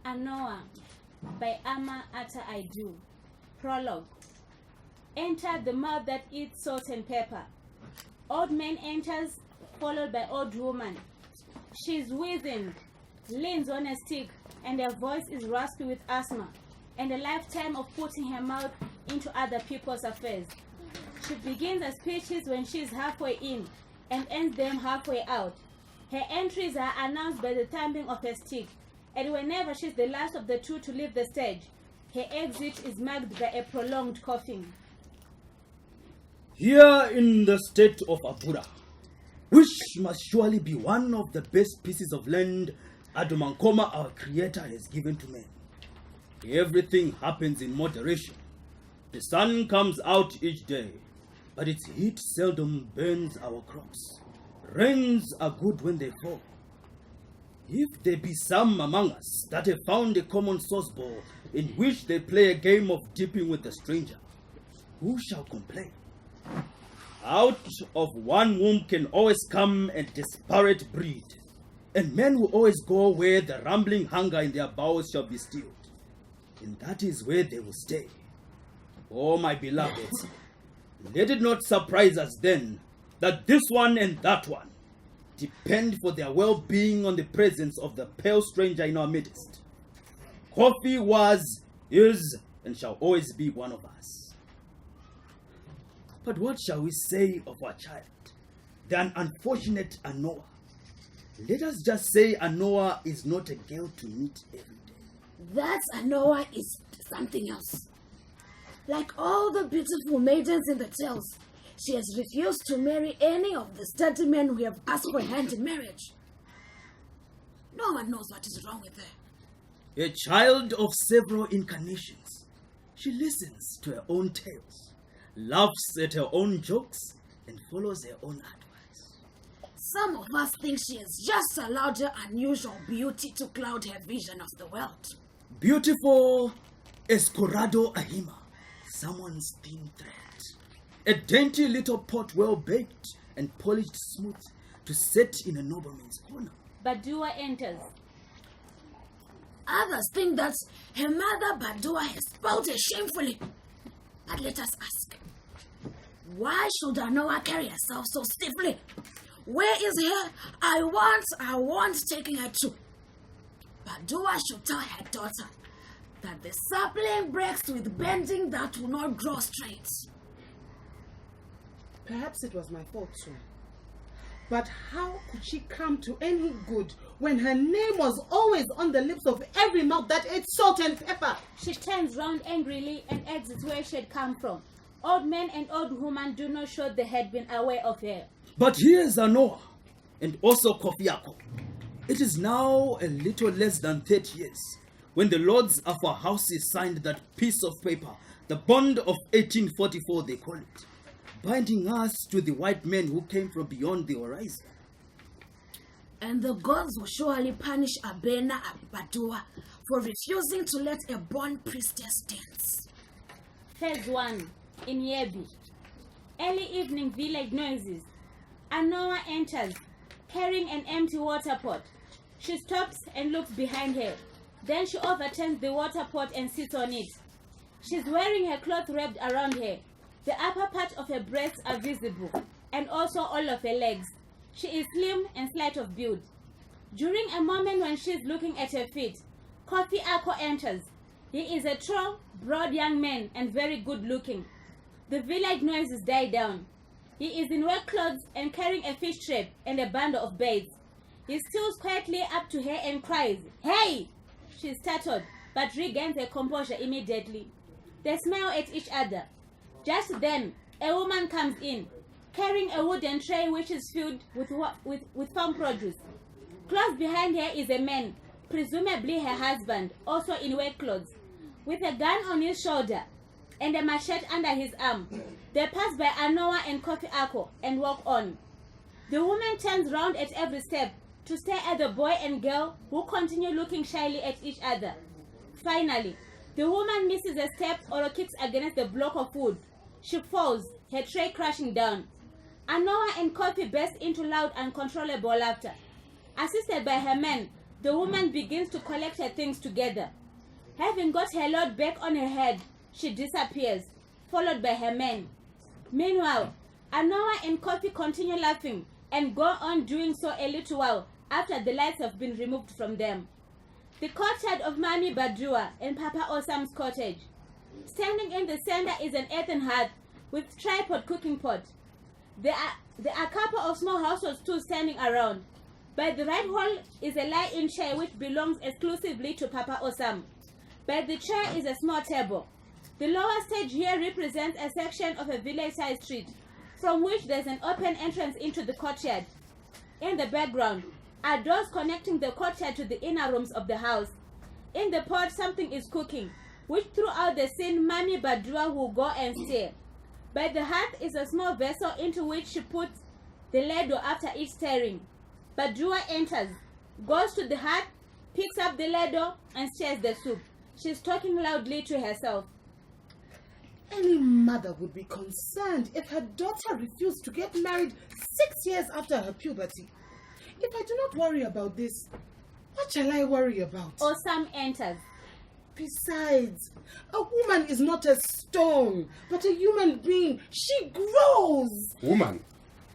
Anowa by Ama Ata Aidoo. Prologue. Enter the mouth that eats salt and pepper. Old man enters, followed by old woman. She's wizened, leans on a stick, and her voice is raspy with asthma, and a lifetime of putting her mouth into other people's affairs. She begins her speeches when she's halfway in, and ends them halfway out. Her entries are announced by the thumping of her stick, and whenever she's the last of the two to leave the stage, her exit is marked by a prolonged coughing. Here in the state of Apura, which must surely be one of the best pieces of land Adumankoma our Creator has given to men, everything happens in moderation. The sun comes out each day, but its heat seldom burns our crops. Rains are good when they fall. If there be some among us that have found a common sauce bowl in which they play a game of dipping with the stranger, who shall complain? Out of one womb can always come a disparate breed, and men will always go where the rumbling hunger in their bowels shall be stilled, and that is where they will stay. Oh, my beloveds, let it not surprise us then that this one and that one depend for their well-being on the presence of the pale stranger in our midst. Coffee was, is, and shall always be one of us. But what shall we say of our child, the unfortunate Anowa? Let us just say Anowa is not a girl to meet every day. That Anowa is something else. Like all the beautiful maidens in the tales, she has refused to marry any of the sturdy men who have asked for her hand in marriage. No one knows what is wrong with her. A child of several incarnations, she listens to her own tales, laughs at her own jokes, and follows her own advice. Some of us think she has just allowed her unusual beauty to cloud her vision of the world. Beautiful Escorado Ahima, someone's thin thread. A dainty little pot well baked and polished smooth to set in a nobleman's corner. Badua enters. Others think that her mother Badua has spoiled her shamefully. But let us ask, why should Anowa carry herself so stiffly? Where is her I want taking her to? Badua should tell her daughter that the sapling breaks with bending that will not grow straight. Perhaps it was my fault too. But how could she come to any good when her name was always on the lips of every mouth that ate salt and pepper? She turns round angrily and exits where she had come from. Old men and old women do not show they had been aware of her. But here's Anowa, and also Kofiako. It is now a little less than 30 years when the lords of our houses signed that piece of paper, the bond of 1844 they call it, binding us to the white men who came from beyond the horizon. And the gods will surely punish Abena and Badua for refusing to let a born priestess dance. Phase 1. In Yebi. Early evening village noises. Anowa enters, carrying an empty water pot. She stops and looks behind her. Then she overturns the water pot and sits on it. She's wearing her cloth wrapped around her. The upper part of her breasts are visible, and also all of her legs. She is slim and slight of build. During a moment when she is looking at her feet, Kofi Ako enters. He is a tall, broad young man and very good looking. The village noises die down. He is in work clothes and carrying a fish trap and a bundle of bait. He steals quietly up to her and cries, "Hey!" She is startled, but regains her composure immediately. They smile at each other. Just then, a woman comes in, carrying a wooden tray which is filled with farm produce. Close behind her is a man, presumably her husband, also in work clothes, with a gun on his shoulder and a machete under his arm. They pass by Anowa and Kofi Ako and walk on. The woman turns round at every step to stare at the boy and girl who continue looking shyly at each other. Finally, the woman misses a step or kicks against the block of wood. She falls, her tray crashing down. Anowa and Kofi burst into loud, uncontrollable laughter. Assisted by her men, the woman begins to collect her things together. Having got her load back on her head, she disappears, followed by her men. Meanwhile, Anowa and Kofi continue laughing and go on doing so a little while after the lights have been removed from them. The courtyard of Mami Badua and Papa Osam's cottage. Standing in the center is an earthen hearth with tripod cooking pot. There are a couple of small household stools standing around. By the right wall is a lie-in chair which belongs exclusively to Papa Osam. By the chair is a small table. The lower stage here represents a section of a village-side street, from which there's an open entrance into the courtyard. In the background are doors connecting the courtyard to the inner rooms of the house. In the pot, something is cooking, which throughout the scene, Mami Badua will go and stare. By the hearth is a small vessel into which she puts the ladle after each stirring. Badua enters, goes to the hearth, picks up the ladle, and stirs the soup. She's talking loudly to herself. Any mother would be concerned if her daughter refused to get married 6 years after her puberty. If I do not worry about this, what shall I worry about? Osam enters. Besides, a woman is not a stone, but a human being. She grows. Woman,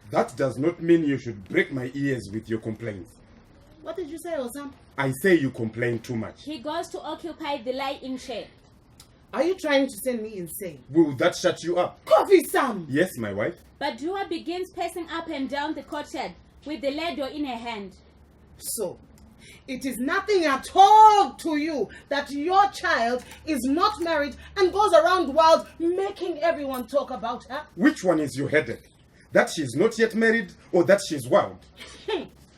that does not mean you should break my ears with your complaints. What did you say, Osam? I say you complain too much. He goes to occupy the lie-in chair. Are you trying to send me insane? Will that shut you up? Coffee, Sam! Yes, my wife. Badua begins pacing up and down the courtyard with the ladle in her hand. So, it is nothing at all to you that your child is not married and goes around wild making everyone talk about her? Which one is your headache? That she's not yet married or that she's wild?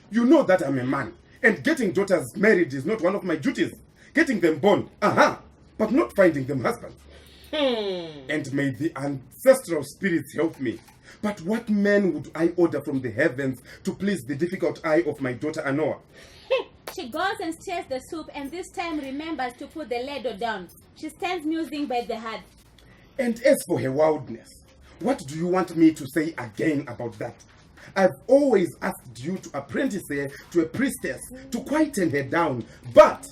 You know that I'm a man, and getting daughters married is not one of my duties. Getting them born, but not finding them husbands. And may the ancestral spirits help me. But what man would I order from the heavens to please the difficult eye of my daughter Anowa? She goes and stirs the soup and this time remembers to put the ladle down. She stands musing by the hearth. And as for her wildness, what do you want me to say again about that? I've always asked you to apprentice her to a priestess to quieten her down, but...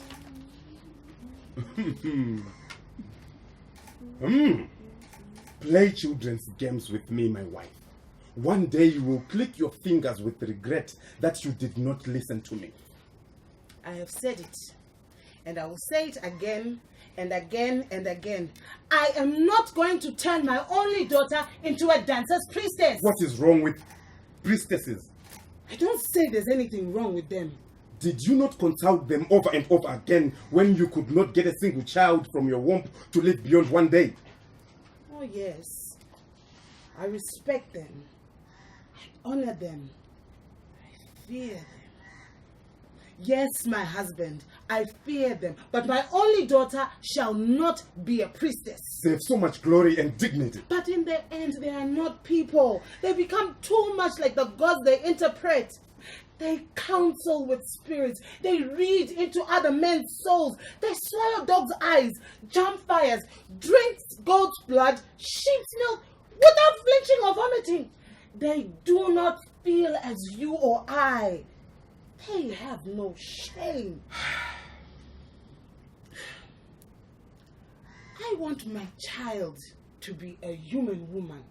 Play children's games with me, my wife. One day you will click your fingers with regret that you did not listen to me. I have said it, and I will say it again and again and again. I am not going to turn my only daughter into a dancer's priestess. What is wrong with priestesses? I don't say there's anything wrong with them. Did you not consult them over and over again when you could not get a single child from your womb to live beyond one day? Oh yes, I respect them. I honor them. I fear them. Yes, my husband, I fear them, but my only daughter shall not be a priestess. They have so much glory and dignity. But in the end, they are not people. They become too much like the gods they interpret. They counsel with spirits. They read into other men's souls. They swallow dogs' eyes, jump fires, drink goat's blood, sheep's milk, without flinching or vomiting. They do not feel as you or I. They have no shame. I want my child to be a human woman.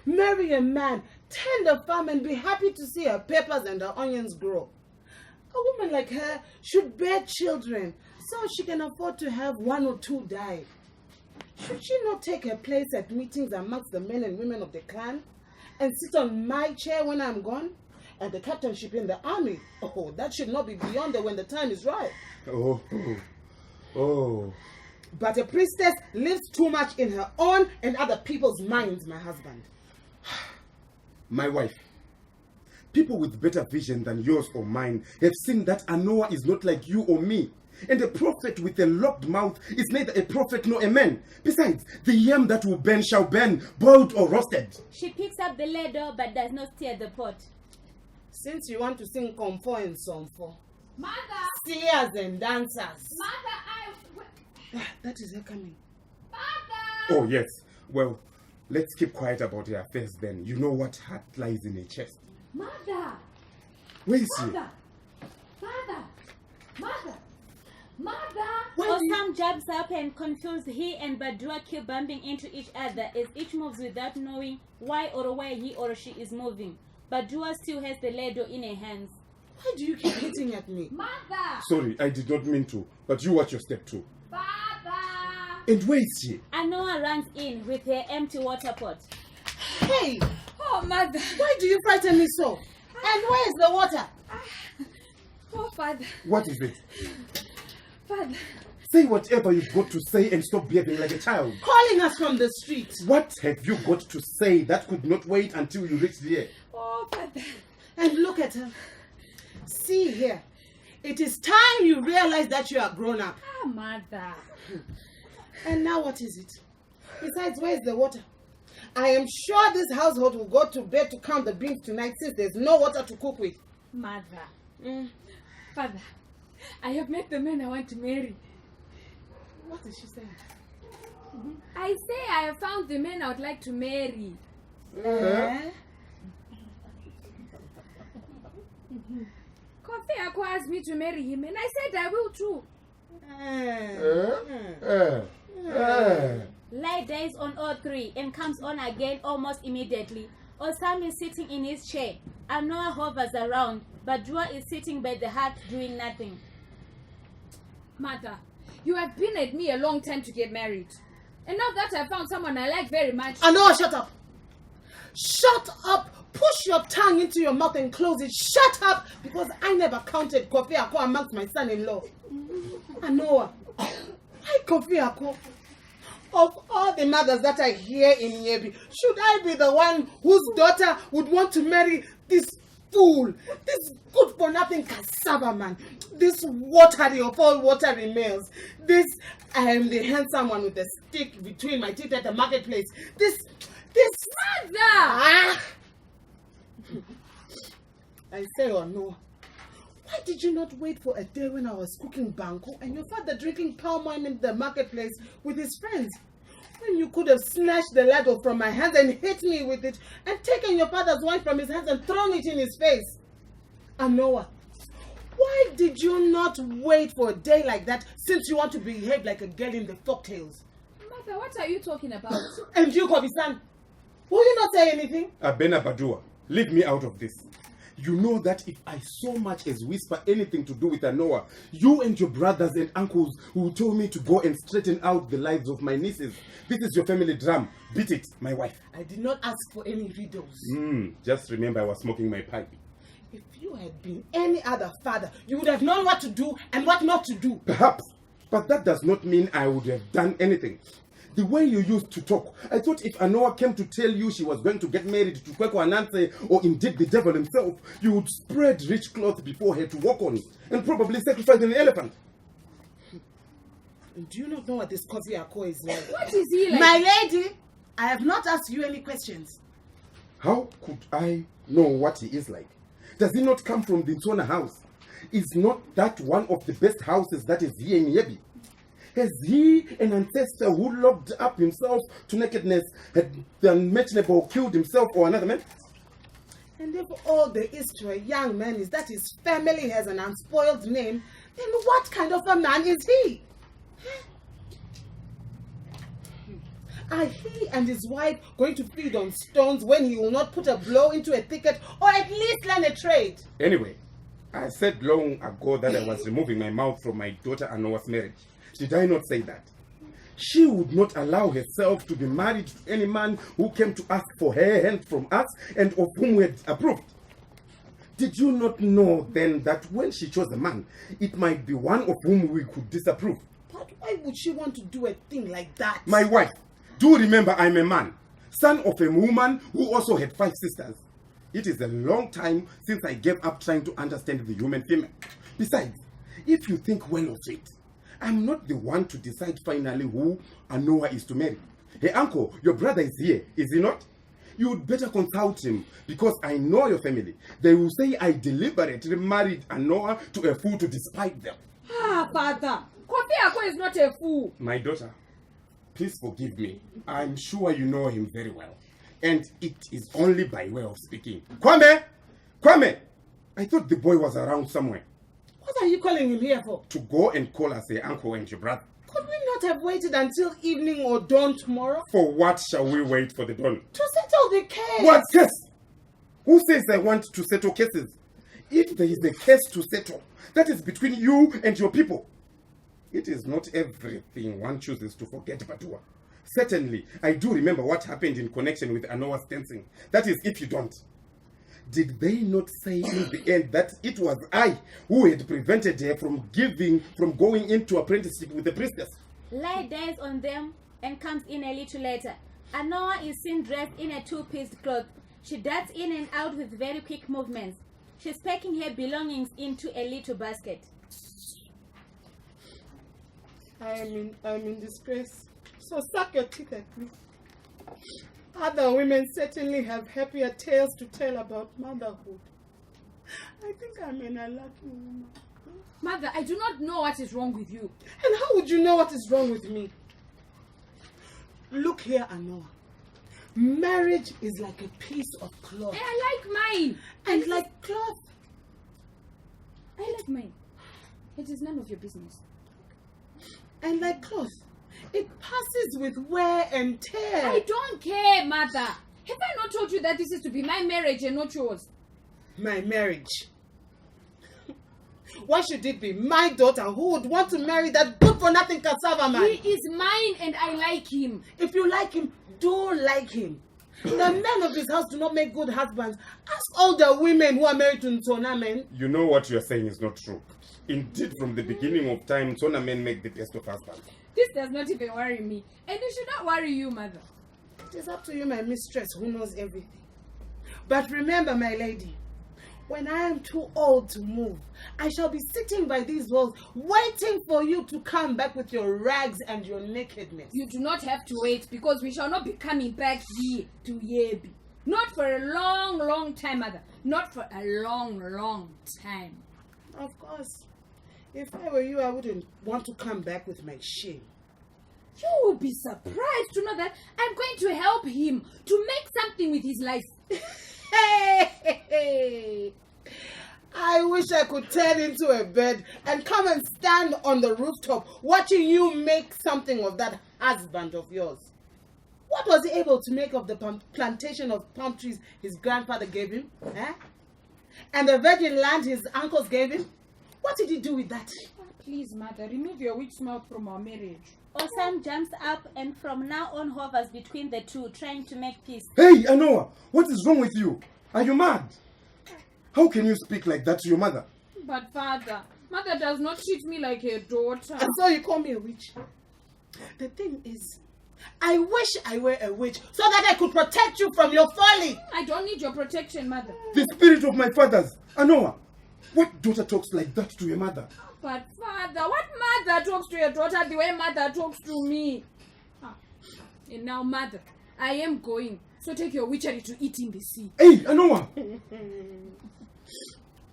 Marry a man, tend a farm, and be happy to see her peppers and her onions grow. A woman like her should bear children so she can afford to have one or two die. Should she not take her place at meetings amongst the men and women of the clan and sit on my chair when I'm gone? And the captainship in the army, that should not be beyond her when the time is right. Oh. But a priestess lives too much in her own and other people's minds, my husband. My wife, people with better vision than yours or mine have seen that Anowa is not like you or me. And a prophet with a locked mouth is neither a prophet nor a man. Besides, the yam that will burn shall burn, boiled or roasted. She picks up the ladle but does not stir the pot. Since you want to sing comfort and songfo, Mother! singers and dancers. Mother, That is her coming. Mother! Oh, yes. Well, let's keep quiet about her affairs then. You know what heart lies in a chest. Mother! Where is she? Mother! Father! Mother! Mother! Osam jumps up and confused. He and Badua keep bumping into each other as each moves without knowing why or where he or she is moving. Badua still has the ladle in her hands. Why do you keep hitting at me? Mother! Sorry, I did not mean to, but you watch your step too. Father! And where is she? Anowa runs in with her empty water pot. Hey, Oh, Mother! why do you frighten me so? And where is the water? Oh, Father! What is it? Father! Say whatever you've got to say and stop behaving like a child. Calling us from the street. What have you got to say that could not wait until you reached here? Oh, Father! And look at her. See here. It is time you realize that you are grown up. Ah, Mother! And now what is it? Besides, where is the water? I am sure this household will go to bed to count the beans tonight since there's no water to cook with. Mother! Father, I have met the man I want to marry. What is she saying? I say I have found the man I would like to marry. Kofi Ako asked me to marry him and I said I will too. Light dies on all three and comes on again almost immediately. Osam is sitting in his chair. Anowa hovers around. Badua is sitting by the hearth doing nothing. Mother, you have been at me a long time to get married. And now that I found someone I like very much. Anowa, shut up. Shut up. Push your tongue into your mouth and close it. Shut up. Because I never counted Kofi Ako amongst my son-in-law. Anowa. Why Kofi Ako? Of all the mothers that I hear in Nyebi, should I be the one whose daughter would want to marry this fool, this good-for-nothing cassava man, this watery of all watery males, this I am the handsome one with a stick between my teeth at the marketplace, this Mother! ah! I say or no. Why did you not wait for a day when I was cooking banko and your father drinking palm wine in the marketplace with his friends? When you could have snatched the ladle from my hands and hit me with it and taken your father's wine from his hands and thrown it in his face. Anowa, why did you not wait for a day like that since you want to behave like a girl in the folktales? Mother, what are you talking about? And you, Kobi-san, will you not say anything? Abena Badua, leave me out of this. You know that if I so much as whisper anything to do with Anowa, you and your brothers and uncles will tell me to go and straighten out the lives of my nieces. This is your family drum. Beat it, my wife. I did not ask for any videos. Just remember I was smoking my pipe. If you had been any other father, you would have known what to do and what not to do. Perhaps, but that does not mean I would have done anything. The way you used to talk, I thought if Anowa came to tell you she was going to get married to Kweko Ananse or indeed the devil himself, you would spread rich cloth before her to walk on and probably sacrifice an elephant. Do you not know what this Kofi Ako is like? What is he like? My lady, I have not asked you any questions. How could I know what he is like? Does he not come from the Nsona house? Is not that one of the best houses that is here in Yebi? Has he an ancestor who locked up himself to nakedness, had the unmentionable killed himself or another man? And if all there is to a young man is that his family has an unspoiled name, then what kind of a man is he? Are he and his wife going to feed on stones when he will not put a blow into a thicket or at least learn a trade? Anyway, I said long ago that I was removing my mouth from my daughter Anowa's marriage. Did I not say that? She would not allow herself to be married to any man who came to ask for her hand from us and of whom we had approved. Did you not know then that when she chose a man, it might be one of whom we could disapprove? But why would she want to do a thing like that? My wife, do remember I'm a man, son of a woman who also had 5 sisters. It is a long time since I gave up trying to understand the human female. Besides, if you think well of it, I'm not the one to decide finally who Anowa is to marry. Hey uncle, your brother is here, is he not? You'd better consult him because I know your family. They will say I deliberately married Anowa to a fool to despite them. Ah, Father, Kofi Ako is not a fool. My daughter, please forgive me. I'm sure you know him very well. And it is only by way of speaking. Kwame! Kwame! I thought the boy was around somewhere. What What are you calling him here for? To go and call us your uncle and your brother. Could we not have waited until evening or dawn tomorrow? For what shall we wait for the dawn? To settle the case. What case? Who says I want to settle cases? If there is a case to settle, that is between you and your people. It is not everything one chooses to forget, Badua. Certainly, I do remember what happened in connection with Anowa's dancing. That is, if you don't. Did they not say in the end that it was I who had prevented her from going into apprenticeship with the priestess? Light dies on them and comes in a little later. Anowa is seen dressed in a two-pieced cloth. She darts in and out with very quick movements. She's packing her belongings into a little basket. I'm in disgrace. So suck your teeth at me. Other women certainly have happier tales to tell about motherhood. I think I'm an unlucky woman. Mother, I do not know what is wrong with you. And how would you know what is wrong with me? Look here, Anowa. Marriage is like a piece of cloth. I like mine. And like cloth. I like mine. It is none of your business. And like cloth, it passes with wear and tear. I don't care, Mother. Have I not told you that this is to be my marriage and not yours? My marriage? Why should it be my daughter who would want to marry that good-for-nothing cassava man? He is mine and I like him. If you like him, do like him. The men of his house do not make good husbands. Ask all the women who are married to Nsona men. You know what you are saying is not true. Indeed, from the beginning of time, Nsona men make the best of husbands. This does not even worry me. And it should not worry you, Mother. It is up to you, my mistress, who knows everything. But remember, my lady, when I am too old to move, I shall be sitting by these walls, waiting for you to come back with your rags and your nakedness. You do not have to wait, because we shall not be coming back here to Yebi. Not for a long, long time, Mother. Not for a long, long time. Of course. If I were you, I wouldn't want to come back with my shame. You will be surprised to know that I'm going to help him to make something with his life. Hey! I wish I could turn into a bird and come and stand on the rooftop watching you make something of that husband of yours. What was he able to make of the plantation of palm trees his grandfather gave him? Eh? And the virgin land his uncles gave him? What did he do with that? Please, Mother, remove your witch mouth from our marriage. Osam jumps up and from now on hovers between the two, trying to make peace. Hey, Anowa, what is wrong with you? Are you mad? How can you speak like that to your mother? But Father, Mother does not treat me like her daughter. And so you call me a witch. The thing is, I wish I were a witch so that I could protect you from your folly. I don't need your protection, Mother. The spirit of my fathers. Anowa, what daughter talks like that to your mother? But Father, what mother talks to your daughter the way Mother talks to me? And now, Mother, I am going. So take your witchery to eat in the sea. Hey, Anowa!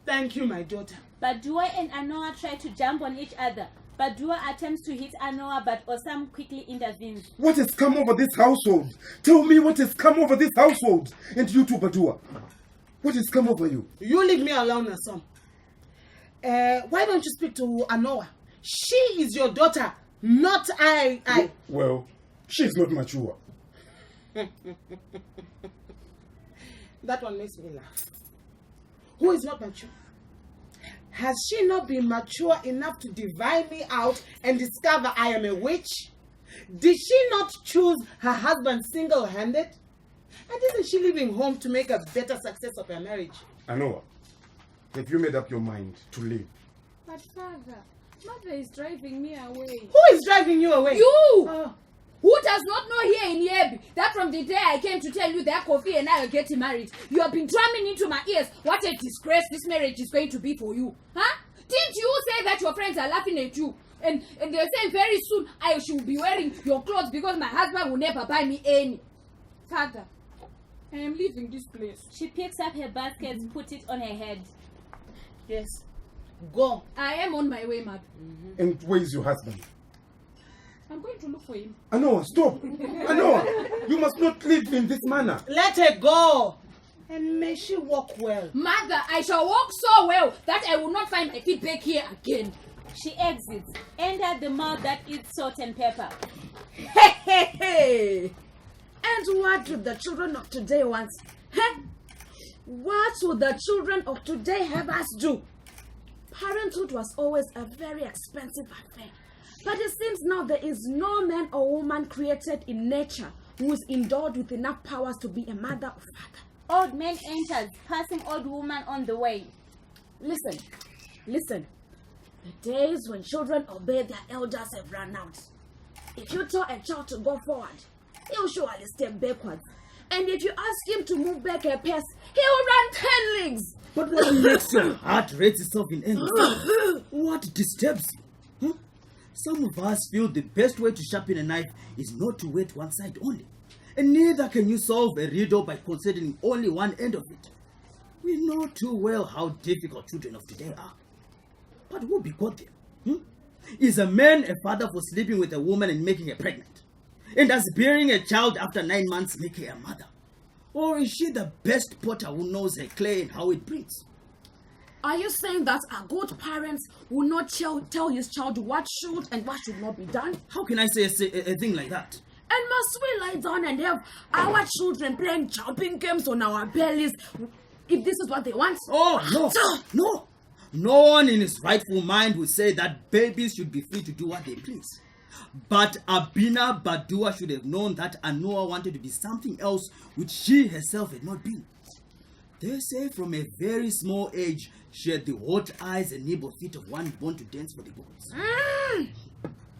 Thank you, my daughter. Badua and Anowa try to jump on each other. Badua attempts to hit Anowa, but Osam quickly intervenes. What has come over this household? Tell me what has come over this household. And you too, Badua. What has come over you? You leave me alone, Osam. Why don't you speak to Anowa? She is your daughter, not I. Well, she's not mature. That one makes me laugh. Who is not mature? Has she not been mature enough to divine me out and discover I am a witch? Did she not choose her husband single-handed? And isn't she leaving home to make a better success of her marriage? Anowa, have you made up your mind to leave? But Father, Mother is driving me away. Who is driving you away? You! Oh. Who does not know here in Yebi that from the day I came to tell you that Kofi and I are getting married, you have been drumming into my ears what a disgrace this marriage is going to be for you? Huh? Didn't you say that your friends are laughing at you? And they're saying very soon I should be wearing your clothes because my husband will never buy me any. Father, I am leaving this place. She picks up her basket, puts it on her head. Yes. Go. I am on my way, Mother. And where is your husband? I'm going to look for him. Anowa, stop! Anowa, you must not live in this manner. Let her go. And may she walk well. Mother, I shall walk so well that I will not find my feet back here again. She exits, enter the mouth that eats salt and pepper. Hey, hey, hey! And what do the children of today want? Huh? What would the children of today have us do? Parenthood was always a very expensive affair. But it seems now there is no man or woman created in nature who is endowed with enough powers to be a mother or father. Old man enters, passing old woman on the way. Listen. The days when children obey their elders have run out. If you tell a child to go forward, he'll surely step backwards. And if you ask him to move back a pace, he'll run 10 leagues. But what makes your heart raise itself in anger? What disturbs you? Huh? Some of us feel the best way to sharpen a knife is not to wet one side only. And neither can you solve a riddle by considering only one end of it. We know too well how difficult children of today are. But who begot them? Is a man a father for sleeping with a woman and making her pregnant? And does bearing a child after 9 months make her a mother? Or is she the best potter who knows her clay and how it breathes? Are you saying that a good parent will not tell his child what should and what should not be done? How can I say a thing like that? And must we lie down and have our children playing jumping games on our bellies if this is what they want? Oh, no. No one in his rightful mind would say that babies should be free to do what they please. But Abina Badua should have known that Anowa wanted to be something else which she herself had not been. They say from a very small age she had the hot eyes and nimble feet of one born to dance for the gods.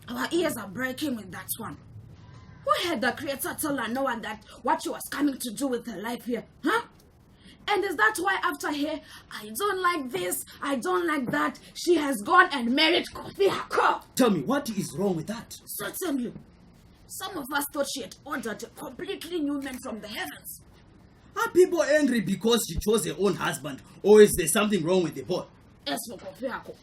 Our ears are breaking with that one. Who had the Creator tell Anowa that what she was coming to do with her life here? Huh? And is that why after here, I don't like this, I don't like that, she has gone and married Kofi Hako? Tell me, what is wrong with that? Certainly. Some of us thought she had ordered a completely new man from the heavens. Are people angry because she chose her own husband, or is there something wrong with the boy? As for Kofi Hako,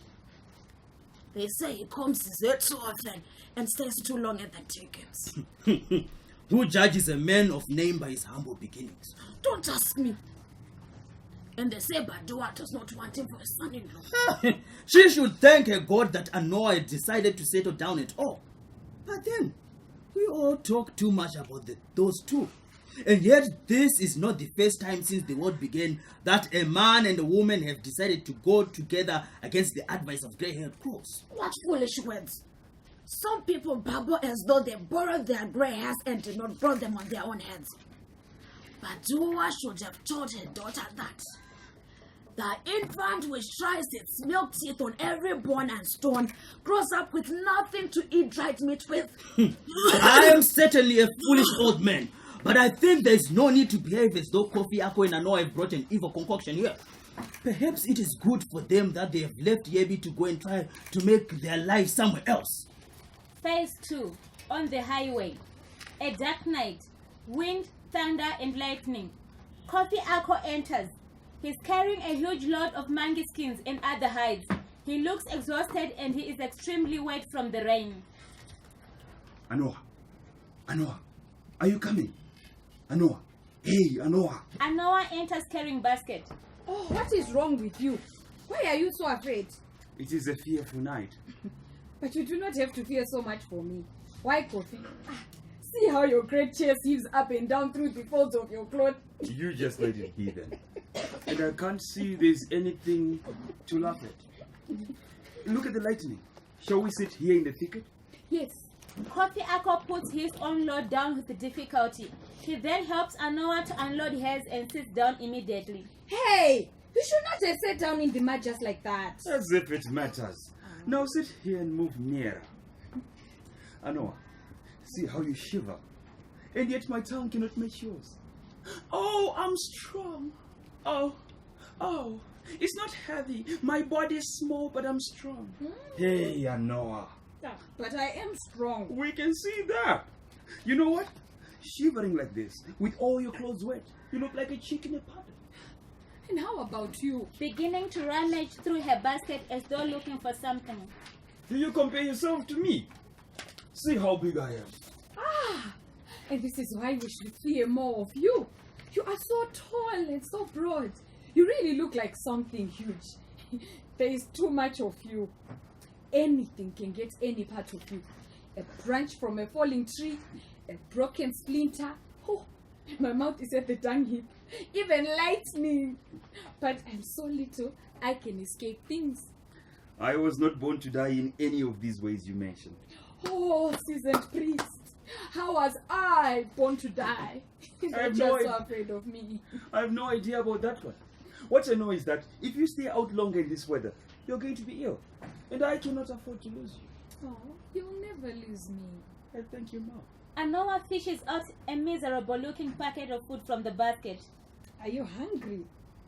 they say he comes his head too often and stays too long at the tea games. Who judges a man of name by his humble beginnings? Don't ask me. And they say Badua does not want him for a son-in-law. She should thank her God that Anowa had decided to settle down at all. But then, we all talk too much about those two. And yet, this is not the first time since the world began that a man and a woman have decided to go together against the advice of grey-haired crows. What foolish words. Some people babble as though they borrowed their grey hairs and did not grow them on their own heads. Badua should have told her daughter that the infant which tries its milk teeth on every bone and stone grows up with nothing to eat dried meat with. I am certainly a foolish old man, but I think there is no need to behave as though Kofi Ako and Anowa have brought an evil concoction here. Perhaps it is good for them that they have left Yebi to go and try to make their life somewhere else. Phase 2, on the highway. A dark night, wind, thunder and lightning. Kofi Ako enters. He's carrying a huge load of monkey skins and other hides. He looks exhausted and he is extremely wet from the rain. Anowa, are you coming? Anowa, hey, Anowa. Anowa enters carrying basket. Oh, what is wrong with you? Why are you so afraid? It is a fearful night. But you do not have to fear so much for me. Why, Kofi? See how your great chest heaves up and down through the folds of your cloth. You just let it be then. And I can't see there's anything to laugh at. Look at the lightning. Shall we sit here in the thicket? Yes. Kofi Ako puts his own load down with difficulty. He then helps Anowa to unload hers and sits down immediately. Hey! You should not have sat down in the mud just like that. As if it matters. Now sit here and move nearer. Anowa, see how you shiver. And yet my tongue cannot match yours. Oh, I'm strong. Oh, it's not heavy. My body is small, but I'm strong. Hey, Anowa. But I am strong. We can see that. You know what? Shivering like this, with all your clothes wet, you look like a chick in a puddle. And how about you? Beginning to rummage through her basket as though looking for something. Do you compare yourself to me? See how big I am. And this is why we should fear more of you. You are so tall and so broad. You really look like something huge. There is too much of you. Anything can get any part of you. A branch from a falling tree, a broken splinter. Oh, my mouth is at the dung heap. Even lightning. But I'm so little, I can escape things. I was not born to die in any of these ways you mentioned. Oh, seasoned priest. How was I born to die? I have You're no so idea. afraid of me. I have no idea about that one. What I know is that if you stay out longer in this weather, you're going to be ill. And I cannot afford to lose you. Oh, you'll never lose me. I thank you, Mom. Anowa fishes out a miserable-looking packet of food from the basket. Are you hungry?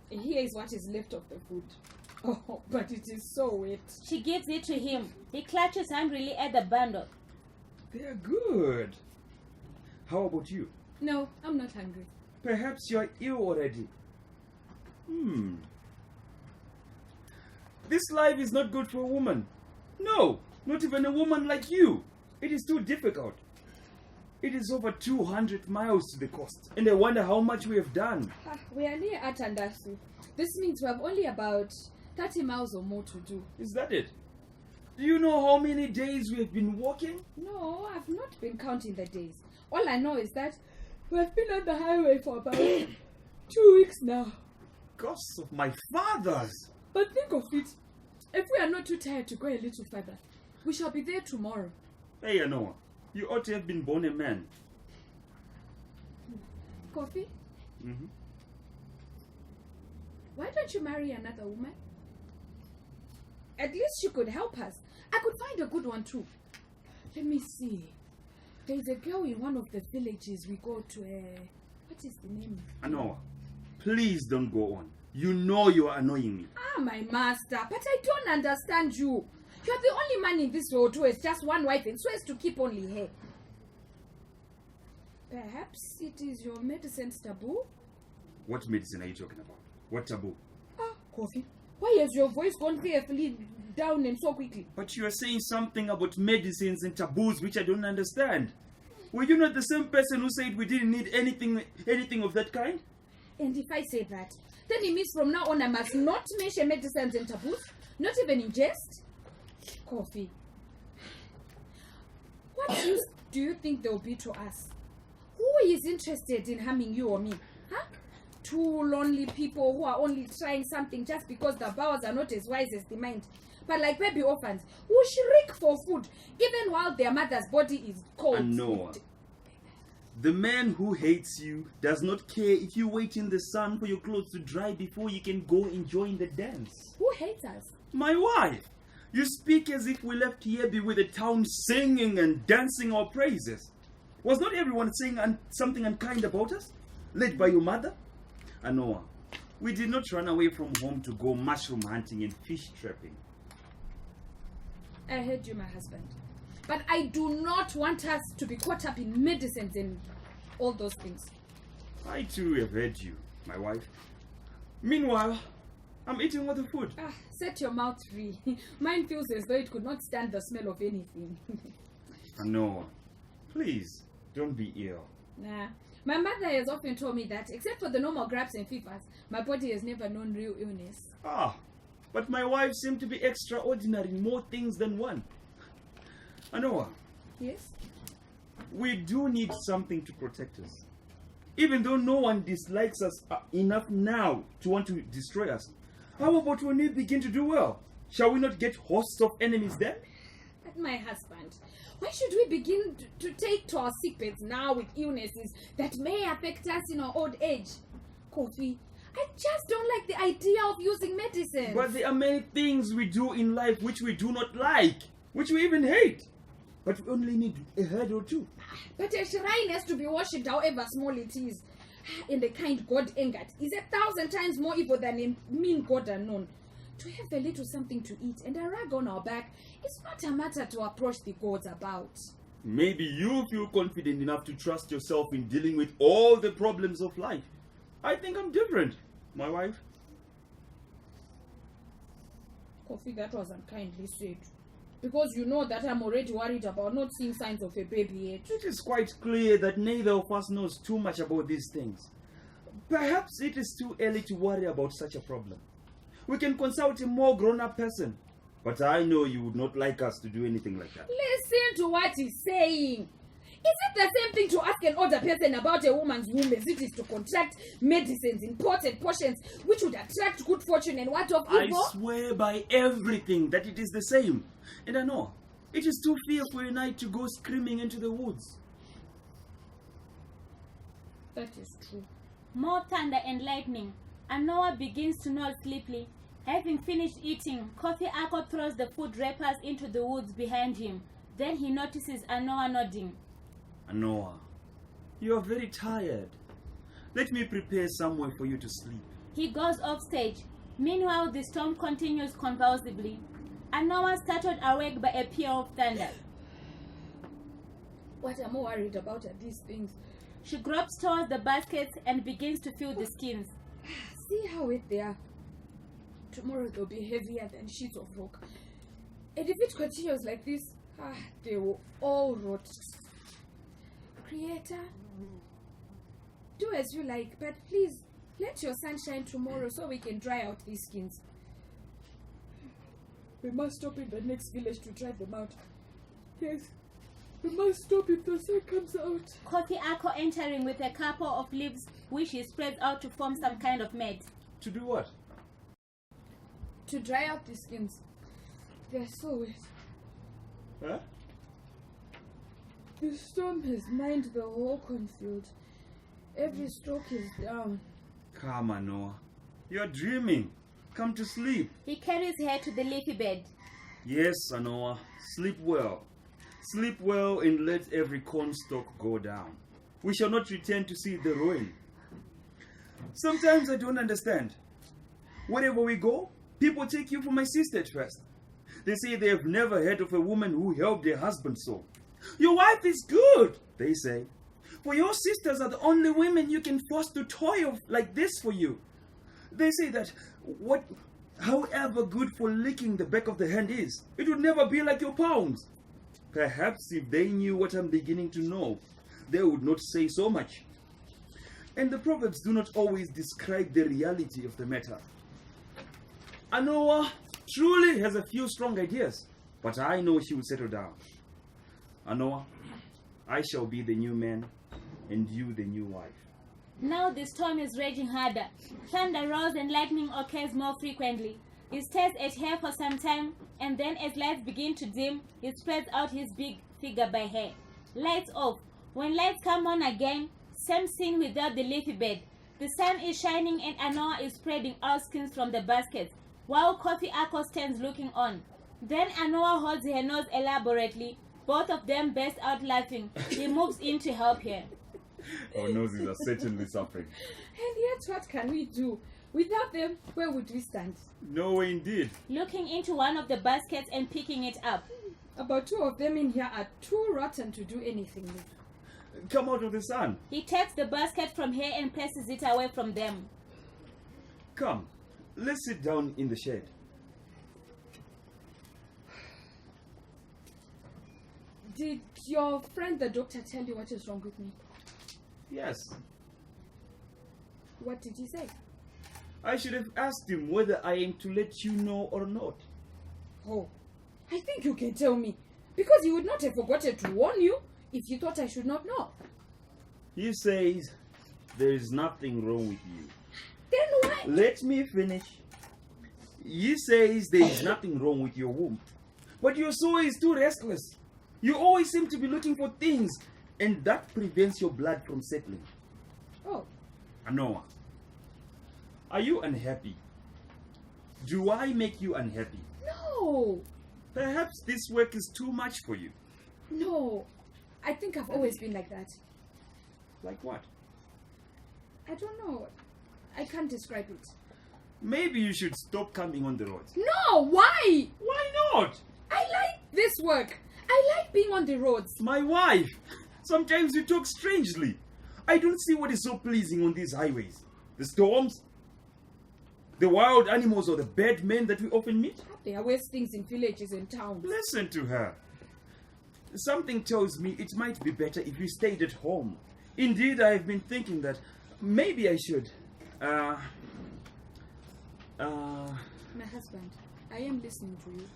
Here is what is left of the food. Oh, but it is so wet. She gives it to him. He clutches hungrily at the bundle. They are good. How about you? No, I'm not hungry. Perhaps you are ill already. This life is not good for a woman. No, not even a woman like you. It is too difficult. It is over 200 miles to the coast, and I wonder how much we have done. We are near Atandasu. This means we have only about 30 miles or more to do. Is that it? Do you know how many days we have been walking? No, I've not been counting the days. All I know is that we've been on the highway for about 2 weeks now. Gods of my fathers! But think of it. If we are not too tired to go a little further, we shall be there tomorrow. Hey, Anowa, you ought to have been born a man. Coffee? Mm-hmm. Why don't you marry another woman? At least she could help us. I could find a good one too. Let me see. There's a girl in one of the villages we go to. What is the name? Anowa, please don't go on. You know you are annoying me. Ah, my master, but I don't understand you. You're the only man in this world who has just one wife and swears to keep only her. Perhaps it is your medicine's taboo? What medicine are you talking about? What taboo? Ah, Coffee. Why has your voice gone fearfully down and so quickly? But you are saying something about medicines and taboos which I don't understand. Were you not the same person who said we didn't need anything of that kind? And if I say that, then it means from now on I must not mention medicines and taboos, not even in jest. Coffee. What use do you think there will be to us? Who is interested in harming you or me? Huh? Two lonely people who are only trying something just because the bowels are not as wise as the mind. But like baby orphans who shriek for food even while their mother's body is cold. Anowa, the man who hates you does not care if you wait in the sun for your clothes to dry before you can go and join the dance. Who hates us? My wife! You speak as if we left here with the town singing and dancing our praises. Was not everyone saying something unkind about us? Led by your mother? Anowa, we did not run away from home to go mushroom hunting and fish trapping. I heard you, my husband. But I do not want us to be caught up in medicines and all those things. I too have heard you, my wife. Meanwhile, I'm eating all the food. Ah, set your mouth free. Mine feels as though it could not stand the smell of anything. Anowa, please, don't be ill. Nah. My mother has often told me that, except for the normal grabs and fevers, my body has never known real illness. Ah, but my wife seemed to be extraordinary in more things than one. Anowa, Yes? we do need something to protect us. Even though no one dislikes us enough now to want to destroy us, how about when we begin to do well? Shall we not get hosts of enemies then? But my husband, why should we begin to take to our sickbeds now with illnesses that may affect us in our old age? Coffee, I just don't like the idea of using medicine. But there are many things we do in life which we do not like, which we even hate. But we only need a herb or two. But a shrine has to be worshipped however small it is. And the kind God angered is 1,000 times more evil than a mean God unknown. To have a little something to eat and a rag on our back is not a matter to approach the gods about. Maybe you feel confident enough to trust yourself in dealing with all the problems of life. I think I'm different, my wife. Coffee, that was unkindly said. Because you know that I'm already worried about not seeing signs of a baby yet. It is quite clear that neither of us knows too much about these things. Perhaps it is too early to worry about such a problem. We can consult a more grown-up person. But I know you would not like us to do anything like that. Listen to what he's saying. Is it the same thing to ask an older person about a woman's womb as it is to contract medicines in imported potions which would attract good fortune and what of evil? I swear by everything that it is the same. And I know, it is too fear for a night to go screaming into the woods. That is true. More thunder and lightning. Anowa begins to nod sleepily. Having finished eating, Kofi Ako throws the food wrappers into the woods behind him. Then he notices Anowa nodding. Anowa, you are very tired. Let me prepare somewhere for you to sleep. He goes off stage. Meanwhile, the storm continues convulsively. Anowa startled awake by a peal of thunder. What I'm worried about are these things. She gropes towards the baskets and begins to feel the skins. See how wet they are. Tomorrow they'll be heavier than sheets of rock. And if it continues like this, they will all rot. Creator, do as you like, but please let your sun shine tomorrow so we can dry out these skins. We must stop in the next village to dry them out. Yes, we must stop if the sun comes out. Kofi Ako entering with a couple of leaves which he spreads out to form some kind of mat. To do what? To dry out the skins. They're so wet. Huh? The storm has mined the whole cornfield. Every stalk is down. Come, Anowa. You're dreaming. Come to sleep. He carries her to the leafy bed. Yes, Anowa. Sleep well. Sleep well and let every cornstalk go down. We shall not return to see the ruin. Sometimes I don't understand. Wherever we go, people take you for my sister at first. They say they have never heard of a woman who helped her husband so. Your wife is good, they say. For your sisters are the only women you can force to toil like this for you. They say that however good for licking the back of the hand is, it would never be like your palms. Perhaps if they knew what I'm beginning to know, they would not say so much. And the proverbs do not always describe the reality of the matter. Anowa truly has a few strong ideas, but I know she will settle down. Anowa, I shall be the new man, and you the new wife. Now the storm is raging harder. Thunder roars and lightning occurs more frequently. He stares at her for some time, and then as lights begin to dim, he spreads out his big figure by her. Lights off. When lights come on again, same scene without the leafy bed. The sun is shining and Anowa is spreading out skins from the baskets, while Kofi Ako stands looking on. Then Anowa holds her nose elaborately. Both of them burst out laughing. He moves in to help her. Our noses are certainly suffering. And yet, what can we do? Without them, where would we stand? No, indeed. Looking into one of the baskets and picking it up. About 2 of them in here are too rotten to do anything with. Come out of the sun. He takes the basket from her and places it away from them. Come, let's sit down in the shed. Did your friend the doctor tell you what is wrong with me? Yes. What did he say? I should have asked him whether I am to let you know or not. Oh, I think you can tell me. Because he would not have forgotten to warn you if he thought I should not know. He says there is nothing wrong with you. Then why? Let me finish. He says there is nothing wrong with your womb. But your soul is too restless. You always seem to be looking for things, and that prevents your blood from settling. Oh, Anowa, are you unhappy? Do I make you unhappy? no. Perhaps this work is too much for you. No. I think I've always been like that. Like what? I don't know. I can't describe it. Maybe you should stop coming on the road. No, why? Why not? I like this work. I like being on the roads. My wife! Sometimes you talk strangely. I don't see what is so pleasing on these highways. The storms, the wild animals, or the bad men that we often meet. There are worse things in villages and towns. Listen to her. Something tells me it might be better if you stayed at home. Indeed, I have been thinking that maybe I should. My husband, I am listening to you.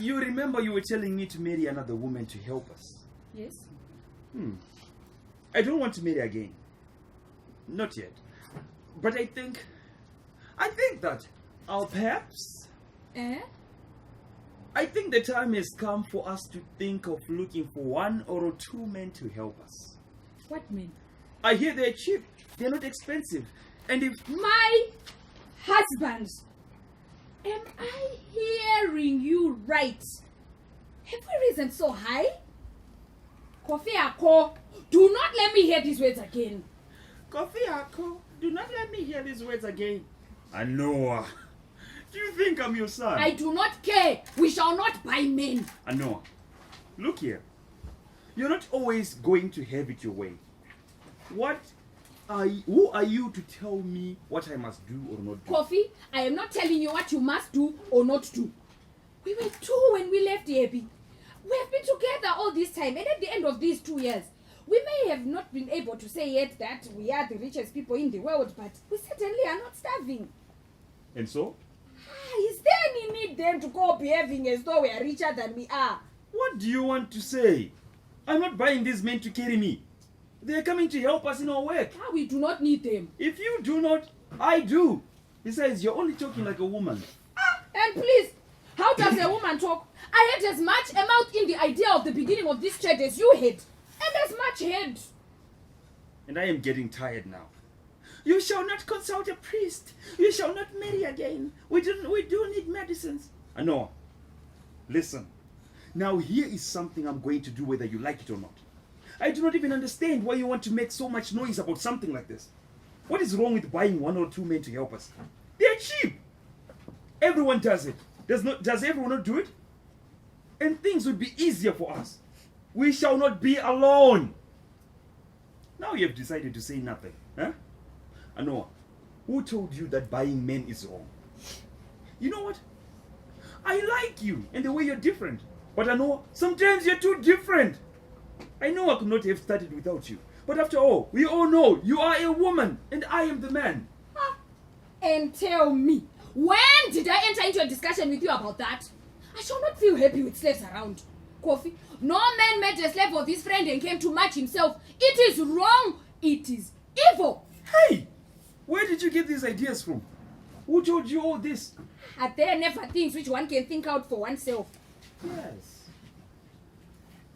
You remember you were telling me to marry another woman to help us? Yes? I don't want to marry again. Not yet. But I think that perhaps, Eh? I think the time has come for us to think of looking for one or two men to help us. What men? I hear they're cheap, they're not expensive. And if My husband! Am I hearing you right? Have we risen so high? Kofi Ako, do not let me hear these words again. Kofi Ako, do not let me hear these words again. Anowa, do you think I'm your son? I do not care. We shall not buy men. Anowa, look here. You're not always going to have it your way. Who are you to tell me what I must do or not do? Kofi, I am not telling you what you must do or not do. We were two when we left Ebi. We have been together all this time, and at the end of these 2 years, we may have not been able to say yet that we are the richest people in the world, but we certainly are not starving. And so? Is there any need then to go behaving as though we are richer than we are? What do you want to say? I'm not buying these men to carry me. They're coming to help us in our work. We do not need them. If you do not, I do. Besides, you're only talking like a woman. And please, how does a woman talk? I had as much a mouth in the idea of the beginning of this trade as you had, and as much head. And I am getting tired now. You shall not consult a priest. You shall not marry again. We do need medicines. Anowa, listen. Now here is something I'm going to do whether you like it or not. I do not even understand why you want to make so much noise about something like this. What is wrong with buying one or two men to help us? They're cheap. Everyone does it. Does everyone not do it? And things would be easier for us. We shall not be alone. Now you have decided to say nothing. Huh? Anowa, who told you that buying men is wrong? You know what? I like you and the way you're different. But Anowa, sometimes you're too different. I know I could not have started without you. But after all, we all know you are a woman and I am the man. And tell me, when did I enter into a discussion with you about that? I shall not feel happy with slaves around. Kofi, no man made a slave of his friend and came to match himself. It is wrong. It is evil. Hey, where did you get these ideas from? Who told you all this? Are there never things which one can think out for oneself? Yes.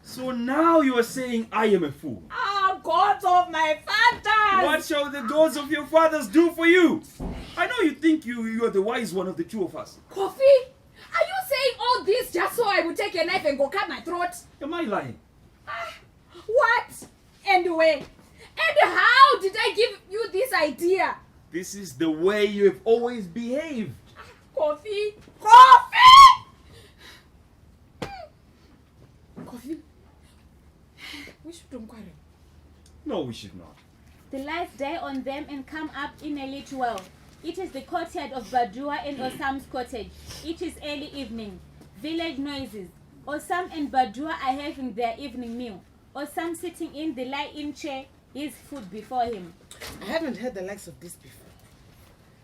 So now you are saying I am a fool. Gods of my fathers! What shall the gods of your fathers do for you? I know you think you are the wise one of the two of us. Kofi, are you saying all this just so I would take a knife and go cut my throat? Am I lying? What? Anyway, and how did I give you this idea? This is the way you have always behaved. Kofi! Kofi, we shouldn't quarrel. No, we should not. The lights die on them and come up in a little while. It is the courtyard of Badua and Osam's cottage. It is early evening. Village noises. Osam and Badua are having their evening meal. Osam sitting in the lie-in chair, his food before him. I haven't heard the likes of this before.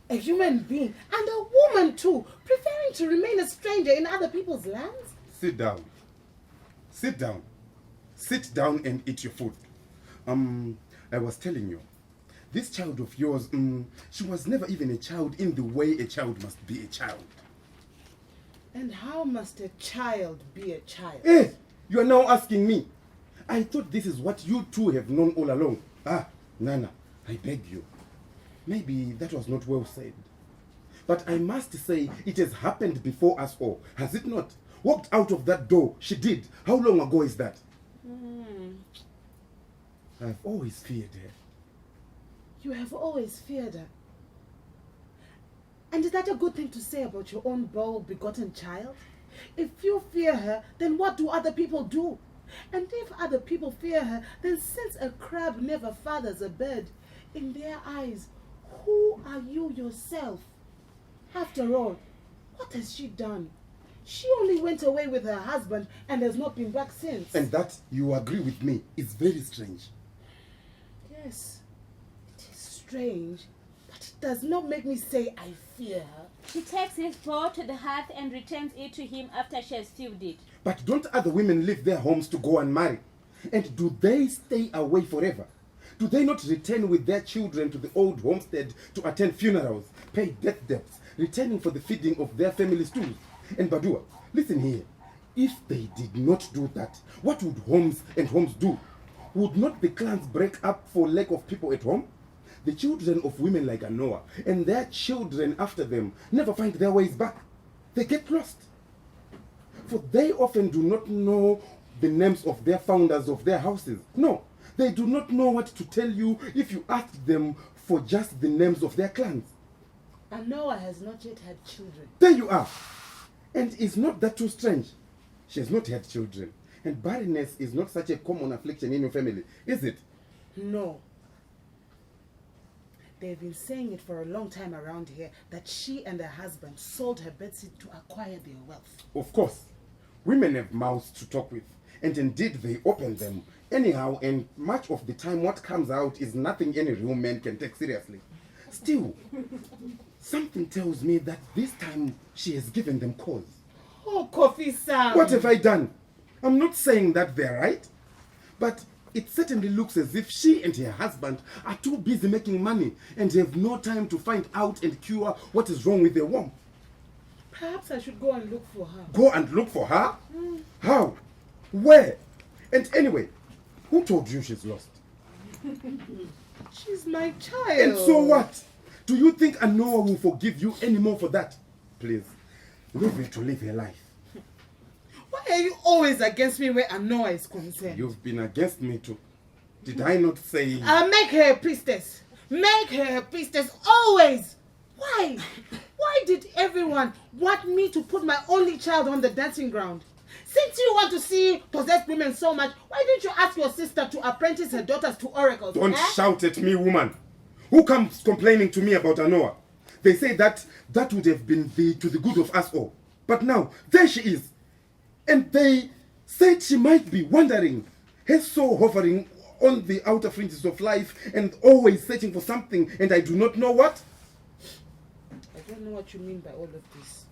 A human being, and a woman too, preferring to remain a stranger in other people's lands? Sit down. Sit down. Sit down and eat your food. I was telling you, this child of yours, she was never even a child in the way a child must be a child. And how must a child be a child? Eh, you are now asking me. I thought this is what you two have known all along. Nana, I beg you. Maybe that was not well said. But I must say, it has happened before us all, has it not? Walked out of that door, she did. How long ago is that? I've always feared her. You have always feared her. And is that a good thing to say about your own begotten child? If you fear her, then what do other people do? And if other people fear her, then since a crab never fathers a bird, in their eyes, who are you yourself? After all, what has she done? She only went away with her husband and has not been back since. And that, you agree with me, is very strange. Yes, it is strange, does not make me say I fear her. She takes his bowl to the hearth and returns it to him after she has filled it. But don't other women leave their homes to go and marry? And do they stay away forever? Do they not return with their children to the old homestead to attend funerals, pay death debts, returning for the feeding of their family stools? And Badua, listen here. If they did not do that, what would homes and homes do? Would not the clans break up for lack of people at home? The children of women like Anowa and their children after them never find their ways back. They get lost. For they often do not know the names of their founders of their houses. No, they do not know what to tell you if you ask them for just the names of their clans. Anowa has not yet had children. There you are. And is not that too strange? She has not had children. And barrenness is not such a common affliction in your family, is it? No. They've been saying it for a long time around here that she and her husband sold her bedseat to acquire their wealth. Of course. Women have mouths to talk with. And indeed they open them anyhow, and much of the time what comes out is nothing any real man can take seriously. Still, something tells me that this time she has given them cause. Oh, Kofi Sam. What have I done? I'm not saying that they're right, but it certainly looks as if she and her husband are too busy making money and have no time to find out and cure what is wrong with their womb. Perhaps I should go and look for her. Go and look for her? How? Where? And anyway, who told you she's lost? She's my child. And so what? Do you think Anowa will forgive you anymore for that? Please, leave her to live her life. Why are you always against me where Anowa is concerned? You've been against me too. Did I not say... Make her a priestess. Make her a priestess always. Why? Why did everyone want me to put my only child on the dancing ground? Since you want to see possessed women so much, why didn't you ask your sister to apprentice her daughters to oracles? Don't shout at me, woman. Who comes complaining to me about Anowa? They say that would have been to the good of us all. But now, there she is. And they said she might be wandering, her soul hovering on the outer fringes of life and always searching for something, and I do not know what. I don't know what you mean by all of this.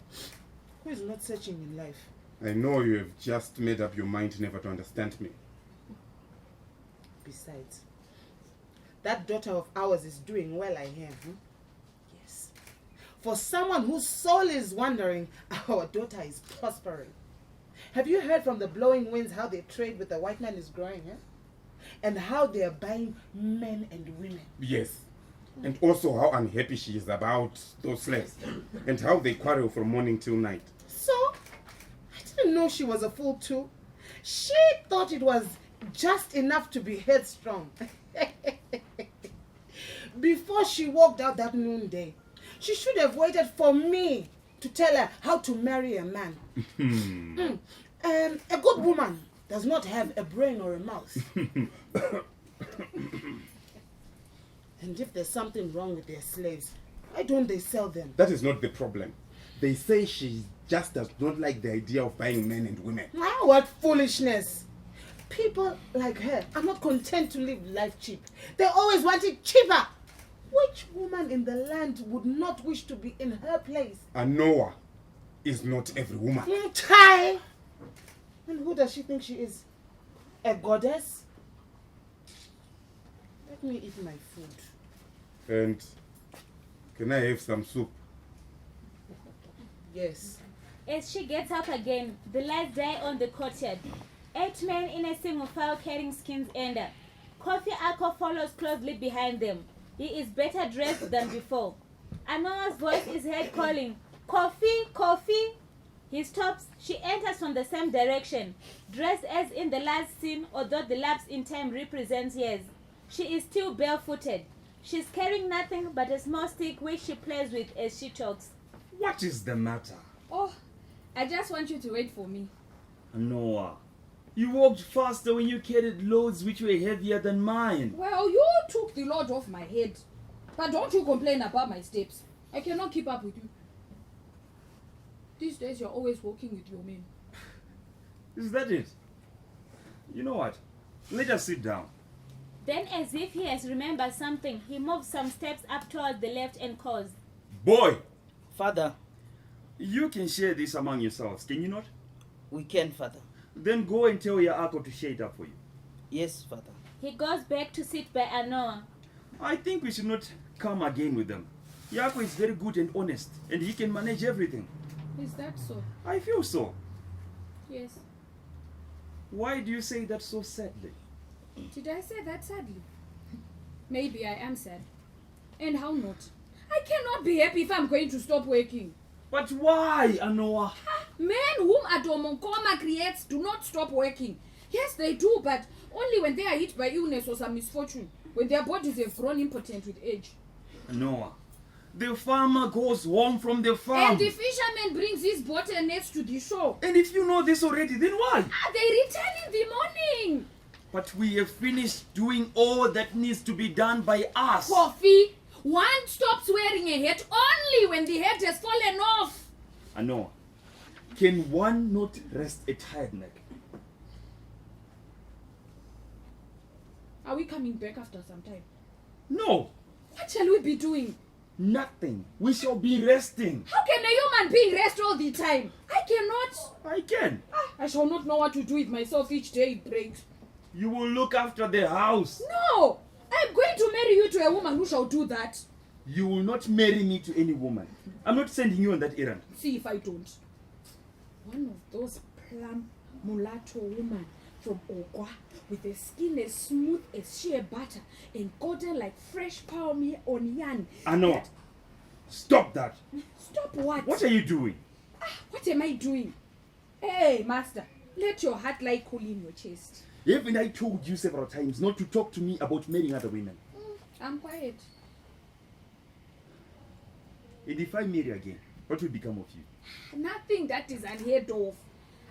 Who is not searching in life? I know you have just made up your mind never to understand me. Besides, that daughter of ours is doing well, I hear. Yes. For someone whose soul is wandering, our daughter is prospering. Have you heard from the blowing winds how their trade with the white man is growing, and how they are buying men and women? Yes. And also how unhappy she is about those slaves, and how they quarrel from morning till night. So, I didn't know she was a fool too. She thought it was just enough to be headstrong. Before she walked out that noonday, she should have waited for me to tell her how to marry a man. A good woman does not have a brain or a mouth. And if there's something wrong with their slaves, why don't they sell them? That is not the problem. They say she just does not like the idea of buying men and women. Ah, what foolishness! People like her are not content to live life cheap. They always want it cheaper. Which woman in the land would not wish to be in her place? Anowa is not every woman. Try. And who does she think she is? A goddess? Let me eat my food. And can I have some soup? Yes. As she gets up again, the lights die on the courtyard. 8 men in a single file carrying skins enter. Kofi Ako follows closely behind them. He is better dressed than before. Anowa's voice is heard calling, "Kofi, Kofi!" He stops. She enters from the same direction, dressed as in the last scene, although the lapse in time represents years. She is still barefooted. She's carrying nothing but a small stick which she plays with as she talks. What is the matter? Oh, I just want you to wait for me. Anowa, you walked faster when you carried loads which were heavier than mine. Well, you took the load off my head. But don't you complain about my steps. I cannot keep up with you. These days you're always walking with your men. Is that it? You know what? Let us sit down. Then, as if he has remembered something, he moves some steps up towards the left and calls. Boy, Father, you can share this among yourselves, can you not? we can, Father. Then go and tell your uncle to share it up for you. Yes, Father. He goes back to sit by Anowa. I think we should not come again with them. Yako is very good and honest, and he can manage everything. Is that so? I feel so. Yes. Why do you say that so sadly? Did I say that sadly? Maybe I am sad. And how not? I cannot be happy if I'm going to stop working. But why, Anowa? Men whom Adomonkoma creates do not stop working. Yes, they do, but only when they are hit by illness or some misfortune, when their bodies have grown impotent with age. Anowa, the farmer goes home from the farm. And the fisherman brings his boat and nets to the shore. And if you know this already, then why? They return in the morning. But we have finished doing all that needs to be done by us. Coffee, one stops wearing a hat only when the hat has fallen off. Anowa, can one not rest a tired neck? Are we coming back after some time? No, What shall we be doing? nothing. We shall be resting. How can a human being rest all the time? I cannot. I can. I shall not know what to do with myself each day it breaks. You will look after the house. No! I'm going to marry you to a woman who shall do that. You will not marry me to any woman. I'm not sending you on that errand. See if I don't. One of those plump mulatto women from Okwa with a skin as smooth as shea butter and golden like fresh palm onion. Anowa, stop that. Stop what? What are you doing? What am I doing? Hey, master, let your heart lie cool in your chest. Haven't I told you several times not to talk to me about marrying other women? I'm quiet. And if I marry again, what will become of you? Nothing that is unheard of.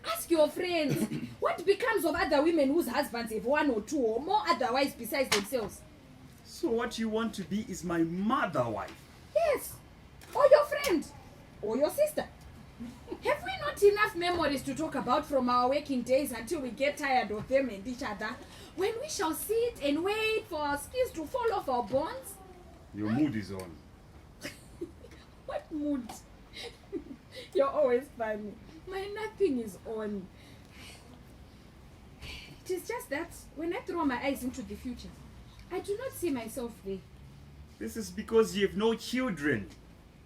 Ask your friends. What becomes of other women whose husbands have one or two or more otherwise besides themselves? So what you want to be is my mother wife. Yes. Or your friend. Or your sister. Have we not enough memories to talk about from our working days until we get tired of them and each other? When we shall sit and wait for our skins to fall off our bones? Your mood is on. What mood? You're always funny. My nothing is on. It is just that when I throw my eyes into the future, I do not see myself there. This is because you have no children.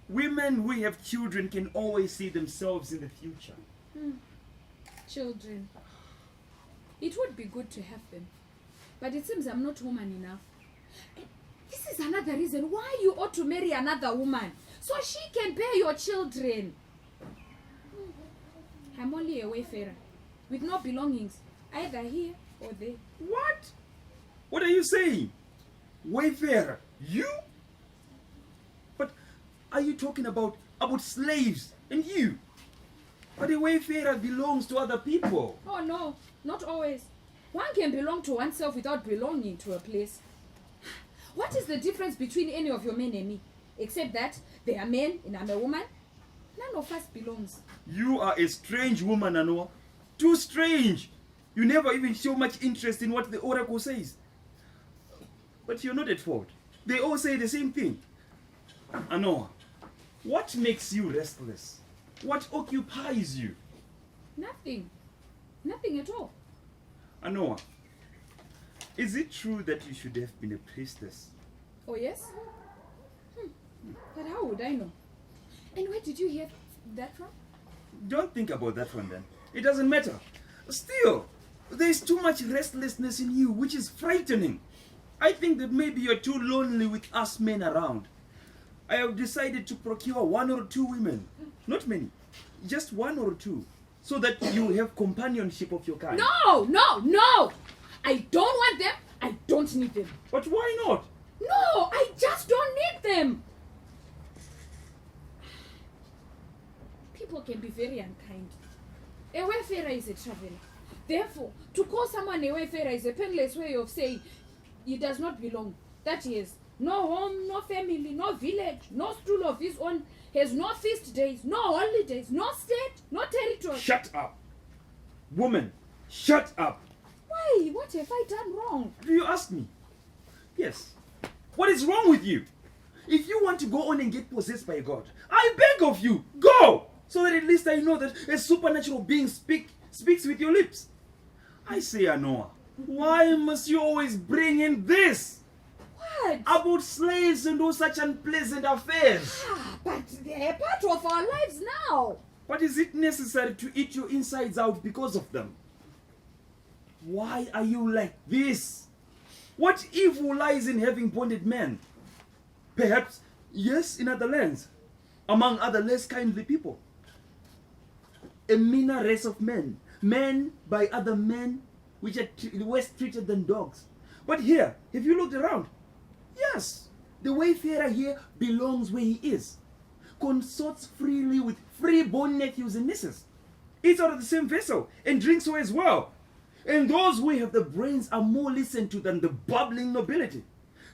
Women who have children can always see themselves in the future. Children. It would be good to have them. But it seems I'm not woman enough. And this is another reason why you ought to marry another woman. So she can bear your children. I'm only a wayfarer with no belongings, either here or there. What? What are you saying? Wayfarer, you? But are you talking about slaves and you? But a wayfarer belongs to other people. Oh no, not always. One can belong to oneself without belonging to a place. What is the difference between any of your men and me? Except that they are men and I'm a woman. None of us belongs. You are a strange woman, Anowa. Too strange. You never even show much interest in what the oracle says. But you're not at fault. They all say the same thing. Anowa, what makes you restless? What occupies you? Nothing. Nothing at all. Anowa, is it true that you should have been a priestess? Oh yes? But how would I know? And where did you hear that from? Don't think about that one then. It doesn't matter. Still, there's too much restlessness in you, which is frightening. I think that maybe you're too lonely with us men around. I have decided to procure 1 or 2 women. Not many. Just 1 or 2. So that you have companionship of your kind. No, no, no! I don't want them. I don't need them. But why not? No, I just don't need them. People can be very unkind. A wayfarer is a traveler. Therefore, to call someone a wayfarer is a painless way of saying he does not belong. That is, no home, no family, no village, no stool of his own, has no feast days, no holidays, no state, no territory. Shut up. Woman, shut up. Why? What have I done wrong? Do you ask me? Yes. What is wrong with you? If you want to go on and get possessed by God, I beg of you, go! So that at least I know that a supernatural being speaks with your lips. I say, Anowa, why must you always bring in this? What? About slaves and all such unpleasant affairs. But they're part of our lives now. But is it necessary to eat your insides out because of them? Why are you like this? What evil lies in having bonded men? Perhaps, yes, in other lands, among other less kindly people. A meaner race of men, men by other men, which are worse treated than dogs. But here, have you looked around? Yes, the wayfarer here belongs where he is. Consorts freely with free-born nephews and nieces. Eats out of the same vessel and drinks so as well. And those who have the brains are more listened to than the bubbling nobility.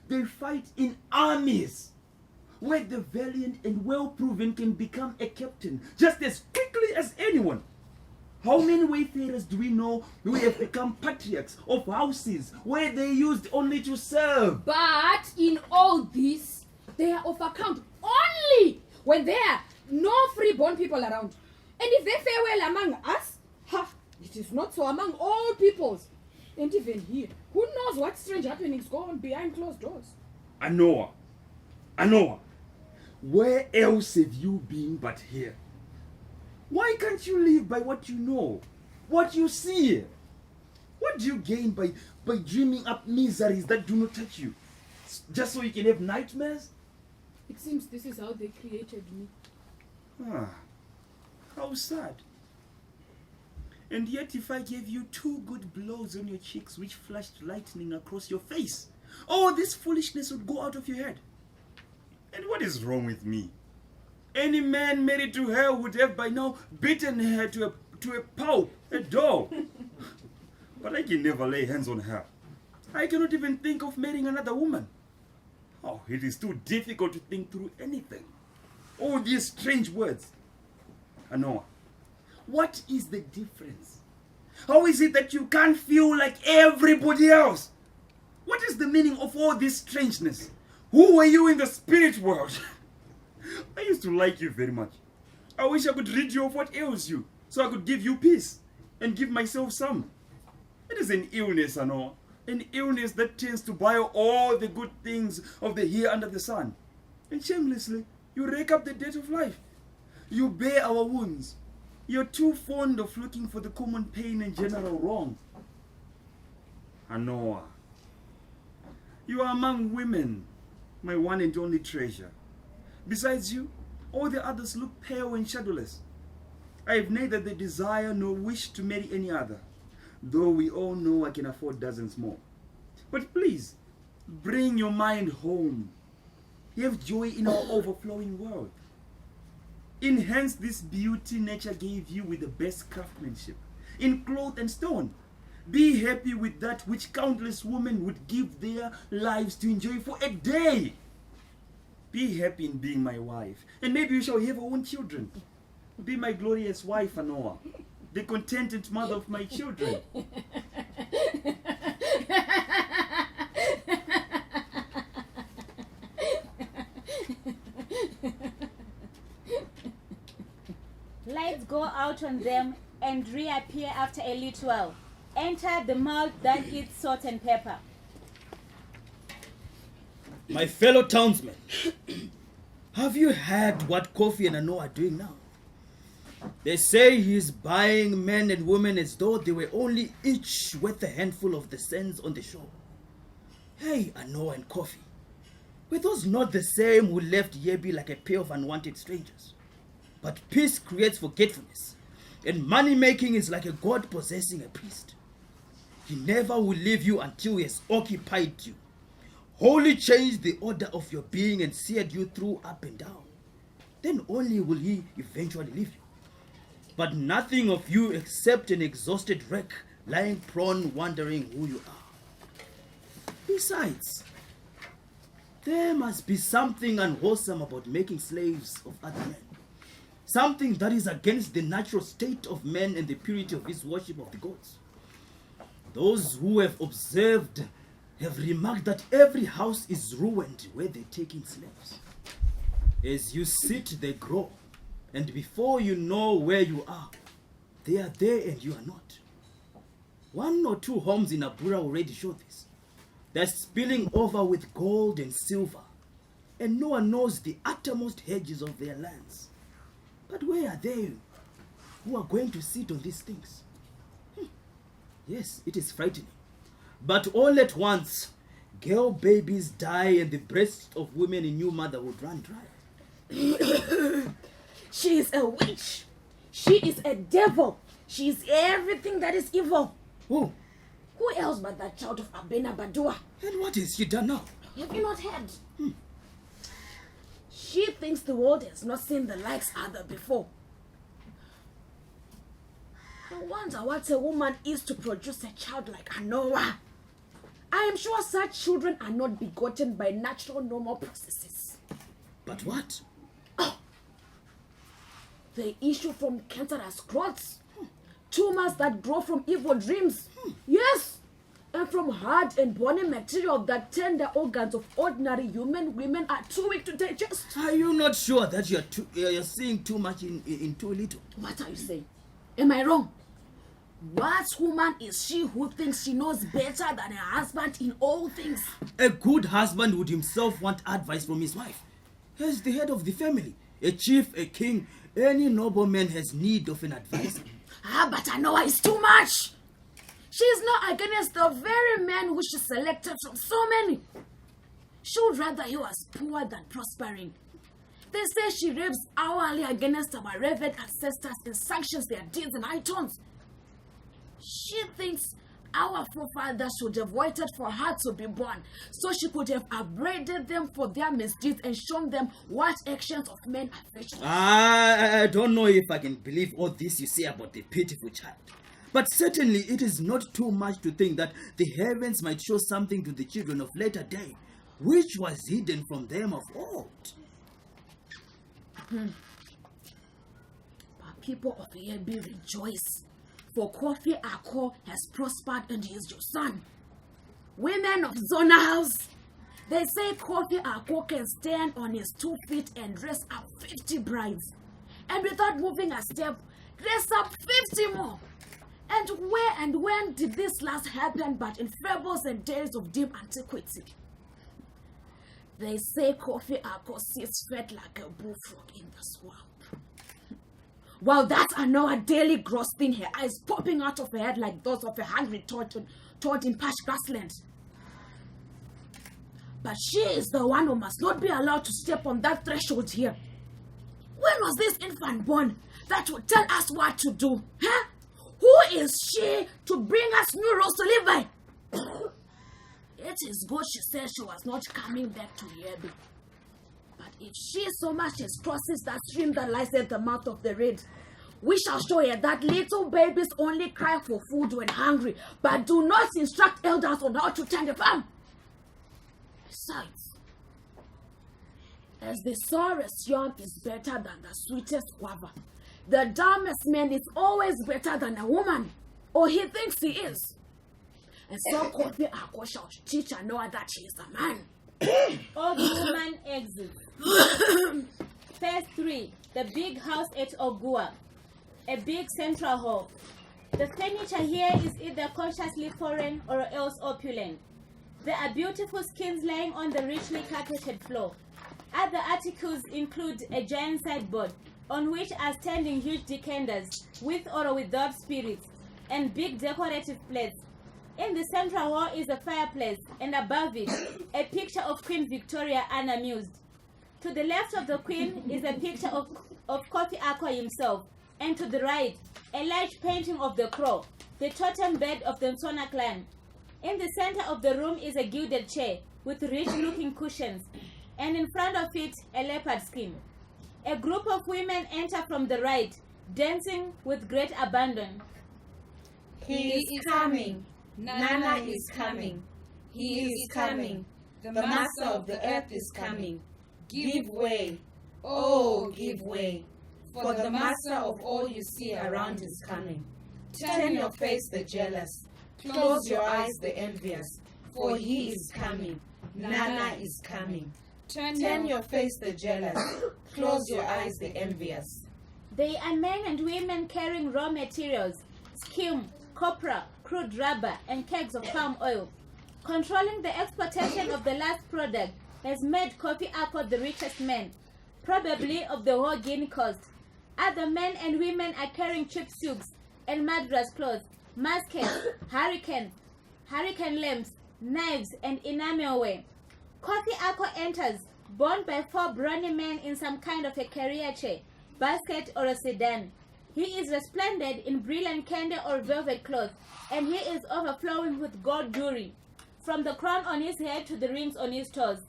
They fight in armies, where the valiant and well-proven can become a captain just as quickly as anyone. How many wayfarers do we know who have become patriarchs of houses where they used only to serve? But in all this, they are of account only when there are no free-born people around. And if they fare well among us, it is not so among all peoples. And even here, who knows what strange happenings go on behind closed doors? Anowa, where else have you been but here? Why can't you live by what you know, what you see? What do you gain by dreaming up miseries that do not touch you? Just so you can have nightmares? It seems this is how they created me. How sad. And yet if I gave you 2 good blows on your cheeks which flashed lightning across your face, all this foolishness would go out of your head. And what is wrong with me? Any man married to her would have by now beaten her to a pulp, a doll. But I can never lay hands on her. I cannot even think of marrying another woman. Oh, it is too difficult to think through anything. All these strange words. Anowa, what is the difference? How is it that you can't feel like everybody else? What is the meaning of all this strangeness? Who were you in the spirit world? I used to like you very much. I wish I could rid you of what ails you, so I could give you peace and give myself some. It is an illness, Anowa. An illness that tends to buy all the good things of the here under the sun. And shamelessly, you rake up the debt of life. You bear our wounds. You're too fond of looking for the common pain and general wrong. Anowa, you are among women, my one and only treasure. Besides you, all the others look pale and shadowless. I have neither the desire nor wish to marry any other, though we all know I can afford dozens more. But please, bring your mind home. Have joy in our overflowing world. Enhance this beauty nature gave you with the best craftsmanship, in cloth and stone. Be happy with that which countless women would give their lives to enjoy for a day. Be happy in being my wife, and maybe we shall have our own children. Be my glorious wife, Anowa, the contented mother of my children. Lights go out on them and reappear after a little while. Enter the mouth that eats salt and pepper. My fellow townsmen, have you heard what Kofi and Anowa are doing now? They say he's buying men and women as though they were only each worth a handful of the sands on the shore. Hey, Anowa and Kofi, were those not the same who left Yebi like a pair of unwanted strangers? But peace creates forgetfulness, and money-making is like a god possessing a priest. He never will leave you until he has occupied you, wholly changed the order of your being and seared you through up and down. Then only will he eventually leave you. But nothing of you except an exhausted wreck lying prone wondering who you are. Besides, there must be something unwholesome about making slaves of other men. Something that is against the natural state of man and the purity of his worship of the gods. Those who have observed have remarked that every house is ruined where they take in slaves. As you sit, they grow, and before you know where you are, they are there and you are not. 1 or 2 homes in Abura already show this. They're spilling over with gold and silver, and no one knows the uttermost hedges of their lands. But where are they who are going to sit on these things? Yes, it is frightening. But all at once, girl babies die and the breasts of women in new motherhood run dry. She is a witch. She is a devil. She is everything that is evil. Oh, Who else but that child of Abena Badua? and what has she done now? Have you not heard? She thinks the world has not seen the likes other before. I wonder what a woman is to produce a child like Anowa. I am sure such children are not begotten by natural normal processes. But what? They issue from cancerous growths, tumors that grow from evil dreams. Yes, and from hard and bony material that tender organs of ordinary human women are too weak to digest. Are you not sure that you're seeing too much in too little? What are you saying? Am I wrong? What woman is she who thinks she knows better than her husband in all things? A good husband would himself want advice from his wife. As the head of the family, a chief, a king, any nobleman has need of an advisor. But Anowa is too much. She is not against the very man who she selected from so many. She would rather he was poor than prospering. They say she raves hourly against our revered ancestors and sanctions their deeds in high tones. She thinks our forefathers should have waited for her to be born, so she could have upbraided them for their misdeeds and shown them what actions of men are virtuous. I don't know if I can believe all this you say about the pitiful child. But certainly it is not too much to think that the heavens might show something to the children of later day, which was hidden from them of old. But people of Yebi rejoice, for Kofi Ako has prospered and he is your son. Women of Zona House, they say Kofi Ako can stand on his 2 feet and dress up 50 brides, and without moving a step, dress up 50 more. And where and when did this last happen but in fables and tales of dim antiquity? They say Kofi Ako sits fed like a bullfrog in the swamp. While that's Anowa daily grossing, her eyes popping out of her head like those of a hungry toad in parched grassland. But she is the one who must not be allowed to step on that threshold here. When was this infant born that would tell us what to do? Huh? Who is she to bring us new rules to live by? It is good she said she was not coming back to Yebi. But if she so much as crosses that stream that lies at the mouth of the Red, we shall show her that little babies only cry for food when hungry, but do not instruct elders on how to tend a farm. Besides, as the sorest yam is better than the sweetest guava, the dumbest man is always better than a woman, or he thinks he is. And so Kofi Ako shall teach Anowa that she is a man. Old woman exits. Phase 3. The big house at Ogua. A big central hall. The furniture here is either consciously foreign or else opulent. There are beautiful skins lying on the richly carpeted floor. Other articles include a giant sideboard on which are standing huge decanters with or without spirits and big decorative plates. In the central hall is a fireplace, and above it, a picture of Queen Victoria unamused. To the left of the Queen is a picture of Kofi Ako himself, and to the right, a large painting of the crow, the totem bird of the Nsona clan. In the center of the room is a gilded chair with rich-looking cushions, and in front of it, a leopard skin. A group of women enter from the right, dancing with great abandon. He is coming. Nana is coming. He is coming. The master of the earth is coming. Give way. Oh, give way. For the master of all you see around is coming. Turn your face the jealous. Close your eyes the envious. for he is coming. Nana is coming. Turn Your face the jealous, close your eyes the envious. They are men and women carrying raw materials, skim, copra, crude rubber, and kegs of palm oil. Controlling the exportation of the last product has made Kofi Akko the richest man, probably of the whole Guinea coast. Other men and women are carrying cheap suits and madras clothes, muskets, hurricane lamps, knives, and enamel ware. Kofi Akko enters, borne by 4 brawny men in some kind of a carrier chair, basket, or a sedan. He is resplendent in brilliant candy or velvet cloth, and he is overflowing with gold jewelry, from the crown on his head to the rings on his toes.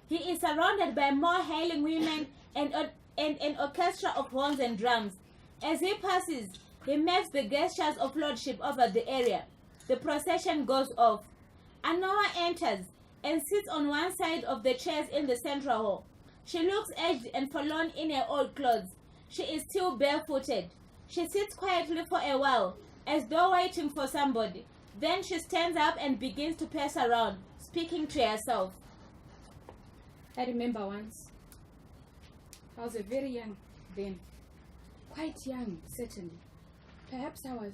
He is surrounded by more hailing women and an orchestra of horns and drums. As he passes, he makes the gestures of lordship over the area. The procession goes off. Anowa enters and sits on one side of the chairs in the central hall. She looks aged and forlorn in her old clothes. She is still barefooted. She sits quietly for a while, as though waiting for somebody. Then she stands up and begins to pace around, speaking to herself. I remember once. I was very young then. Quite young, certainly. Perhaps I was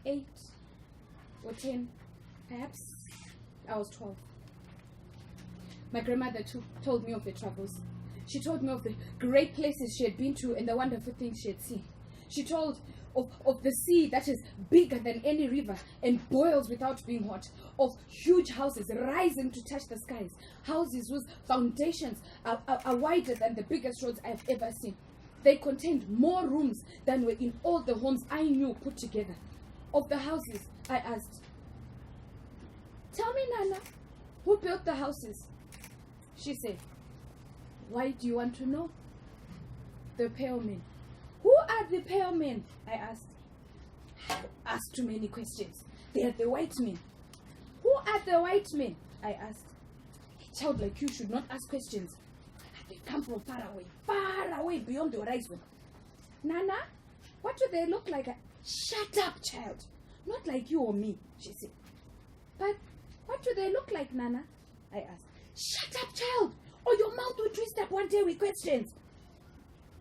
8 or 10. Perhaps I was 12. My grandmother too told me of her travels. She told me of the great places she had been to and the wonderful things she had seen. She told of the sea that is bigger than any river and boils without being hot, of huge houses rising to touch the skies, houses whose foundations are wider than the biggest roads I've ever seen. They contained more rooms than were in all the homes I knew put together. Of the houses, I asked, "Tell me, Nana, who built the houses?" She said, "Why do you want to know?" "The pale men." "Who are the pale men?" I asked. I asked too many questions. "They are the white men." "Who are the white men?" I asked. A child like you should not ask questions. They come from far away beyond the horizon. "Nana, what do they look like?" "Shut up, child. Not like you or me," she said. "But what do they look like, Nana?" I asked. "Shut up, child, or your mouth will twist up one day with questions."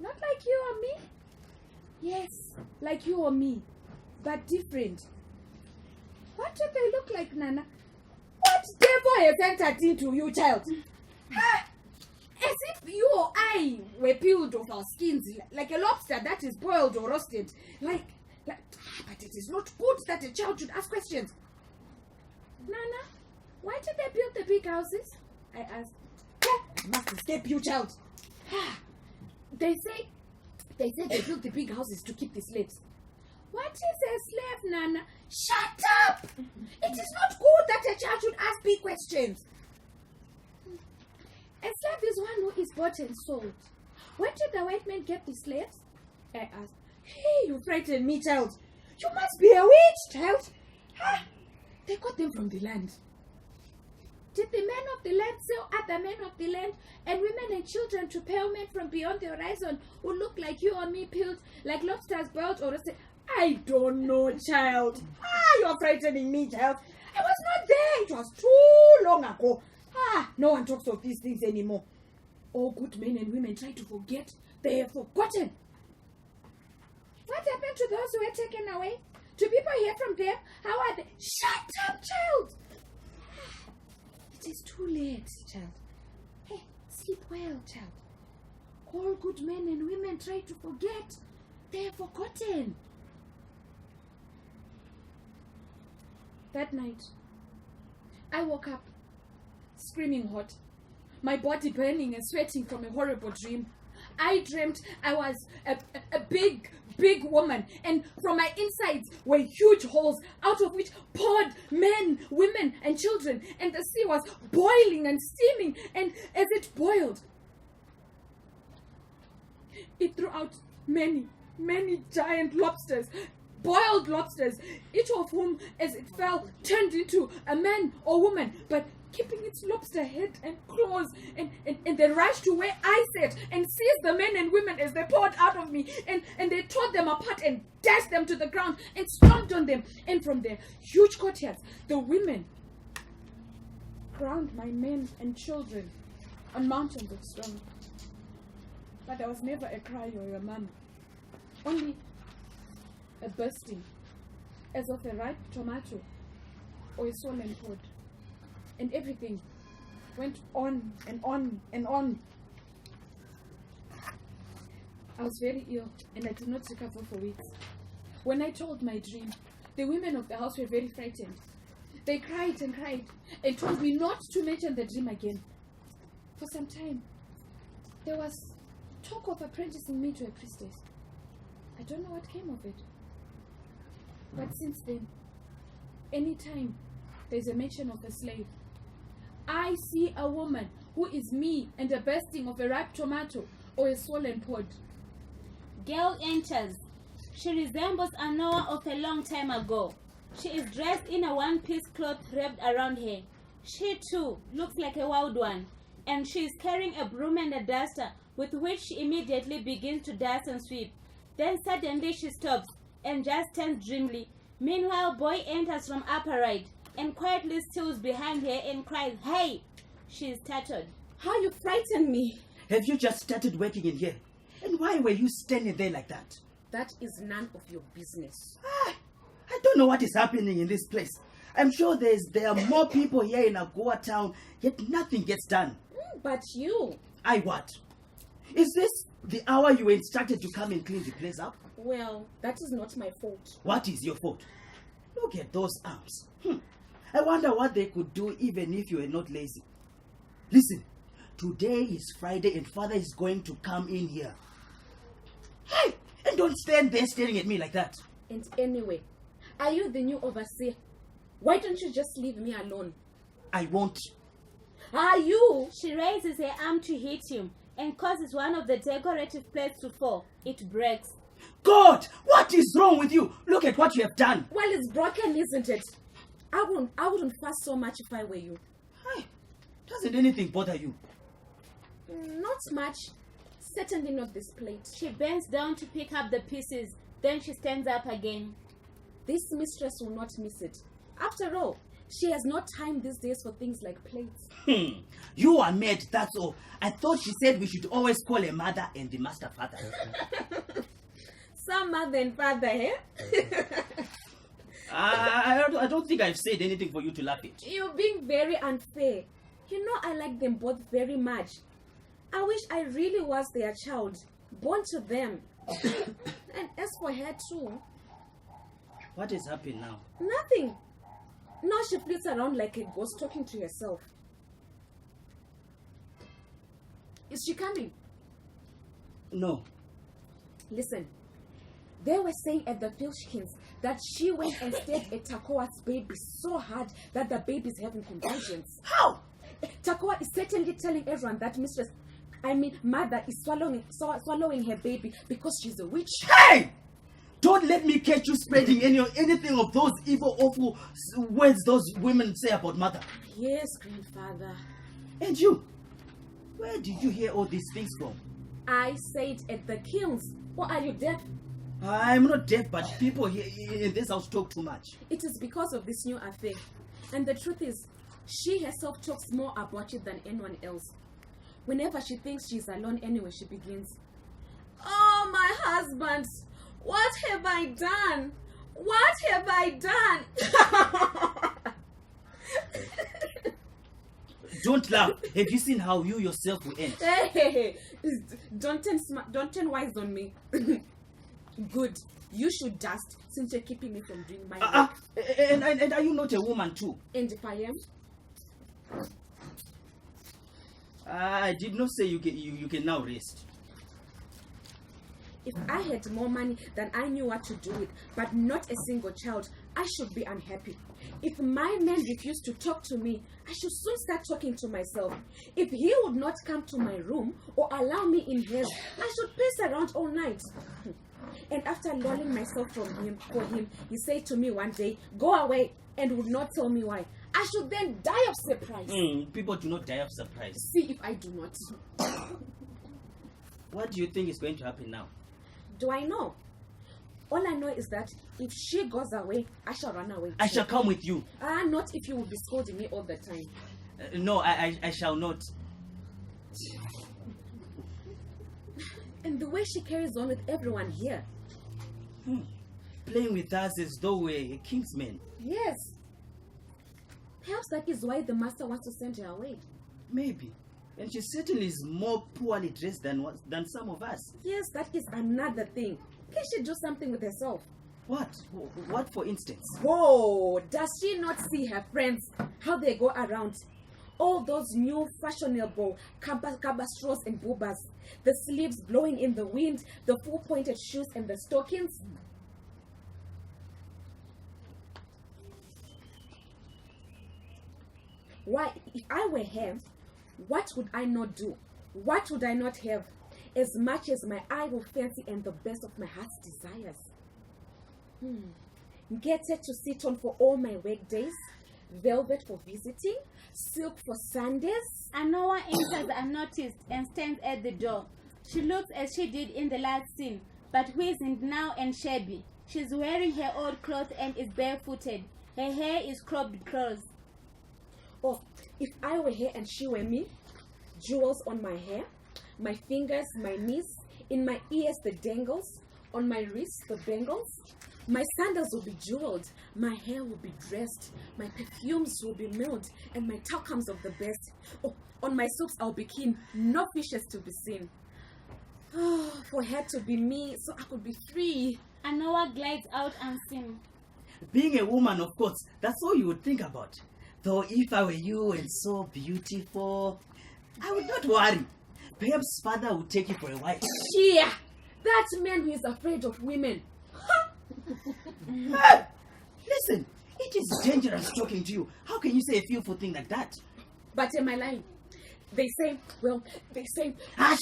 "Not like you or me?" "Yes, like you or me, but different." "What do they look like, Nana?" "What devil has entered into you, child?" As if you or I were peeled off our skins, like a lobster that is boiled or roasted. But it is not good that a child should ask questions. "Nana, why did they build the big houses?" I asked. "I must escape you, child." They say they built the big houses to keep the slaves." "What is a slave, Nana?" "Shut up! It is not good that a child should ask big questions." "A slave is one who is bought and sold. Where did the white men get the slaves?" I asked. "Hey, you frightened me, child. You must be a witch, child." "They got them from the land." "Did the men of the land sell other men of the land and women and children to pale men from beyond the horizon who look like you or me, peeled like lobsters, boiled or roasted?" "I don't know, child." "You're frightening me, child. I was not there. It was too long ago. No one talks of these things anymore. All good men and women try to forget. They have forgotten." "What happened to those who were taken away? Do people hear from them? How are they?" "Shut up, child. It is too late, child. Hey, sleep well, child. All good men and women try to forget. They have forgotten." That night, I woke up screaming hot, my body burning and sweating from a horrible dream. I dreamt I was a big woman, and from my insides were huge holes out of which poured men, women, and children, and the sea was boiling and steaming, and as it boiled, it threw out many giant lobsters, boiled lobsters, each of whom, as it fell, turned into a man or woman, but keeping its lobster head and claws, and they rushed to where I sat and seized the men and women as they poured out of me, and they tore them apart and dashed them to the ground and stomped on them. And from their huge courtyards, the women ground my men and children on mountains of stone. But there was never a cry or a murmur, only a bursting, as of a ripe tomato or a swollen pod. And everything went on and on and on. I was very ill and I did not recover for weeks. When I told my dream, the women of the house were very frightened. They cried and cried and told me not to mention the dream again. For some time, there was talk of apprenticing me to a priestess. I don't know what came of it. But since then, anytime there's a mention of a slave, I see a woman who is me and a bursting of a ripe tomato or a swollen pod. Girl enters. She resembles Anowa of a long time ago. She is dressed in a one-piece cloth wrapped around her. She too looks like a wild one, and she is carrying a broom and a duster with which she immediately begins to dust and sweep. Then suddenly she stops and just stands dreamily. Meanwhile, boy enters from upper right and quietly steals behind her and cries, "Hey!" She is startled. How you frightened me. Have you just started working in here? And why were you standing there like that? That is none of your business. I don't know what is happening in this place. I'm sure there are more people here in Agoa town, yet nothing gets done. But you... I what? Is this the hour you were instructed to come and clean the place up? Well, that is not my fault. What is your fault? Look at those arms. I wonder what they could do even if you were not lazy. Listen, today is Friday and Father is going to come in here. Hey! And don't stand there staring at me like that. And anyway, are you the new overseer? Why don't you just leave me alone? I won't. Are you? She raises her arm to hit him and causes one of the decorative plates to fall. It breaks. God! What is wrong with you? Look at what you have done. Well, it's broken, isn't it? I wouldn't fuss so much if I were you. Hey, doesn't anything bother you? Not much. Certainly not this plate. She bends down to pick up the pieces. Then she stands up again. This mistress will not miss it. After all, she has no time these days for things like plates. You are mad, that's all. I thought she said we should always call her mother and the master father. Some mother and father, eh? I don't think I've said anything for you to laugh at. You're being very unfair. You know I like them both very much. I wish I really was their child, born to them. And as for her too. What has happened now? Nothing. Now she flits around like a ghost talking to herself. Is she coming? No. Listen, they were saying at the Filchkins that she went and stared at Takoa's baby so hard that the baby's having convulsions. How? Takoa is certainly telling everyone that mother is swallowing her baby because she's a witch. Hey! Don't let me catch you spreading anything of those evil, awful words those women say about mother. Yes, grandfather. And you? Where did you hear all these things from? I said at the kilns. Or are you deaf? I'm not deaf, but people here in this house talk too much. It is because of this new affair. And the truth is, she herself talks more about it than anyone else. Whenever she thinks she's alone anyway, she begins, "Oh, my husband, what have I done? What have I done?" Don't laugh. Have you seen how you yourself will end? Hey, don't turn wise on me. Good. You should dust since you're keeping me from doing my work. And are you not a woman too? And if I am? I did not say you can now rest. If I had more money than I knew what to do with, but not a single child, I should be unhappy. If my man refused to talk to me, I should soon start talking to myself. If he would not come to my room or allow me in his, I should pace around all night. And after lulling myself for him, he said to me one day, "Go away," and would not tell me why. I should then die of surprise. People do not die of surprise. See if I do not. What do you think is going to happen now? Do I know? All I know is that if she goes away, I shall run away. I shall come with you. Not if you will be scolding me all the time. No, I shall not. And the way she carries on with everyone here. Playing with us as though we're kingsmen. Yes. Perhaps that is why the master wants to send her away. Maybe. And she certainly is more poorly dressed than some of us. Yes, that is another thing. Can she do something with herself? What? What, for instance? Whoa! Does she not see her friends? How they go around? All those new fashionable cabastros and boobas. The sleeves blowing in the wind, the full-pointed shoes and the stockings. Why, if I were her, what would I not do? What would I not have? As much as my eye will fancy and the best of my heart's desires. Get her to sit on for all my work days, velvet for visiting, silk for Sundays. Anowa enters unnoticed and stands at the door. She looks as she did in the last scene, but wizened now and shabby. She's wearing her old clothes and is barefooted. Her hair is cropped close. Oh, if I were her and she were me, jewels on my hair, my fingers, my knees, in my ears the dangles, on my wrists the bangles. My sandals will be jeweled, my hair will be dressed, my perfumes will be milled, and my talcums of the best. Oh, on my soups I'll be keen, no fishes to be seen. Oh, for her to be me, so I could be free. Anowa glides out unseen. Being a woman, of course, that's all you would think about. Though if I were you and so beautiful, I would not worry. Perhaps father would take you for a wife. Cheer! That man who is afraid of women. Hey, listen, it is dangerous talking to you. How can you say a fearful thing like that? But am I lying? They say,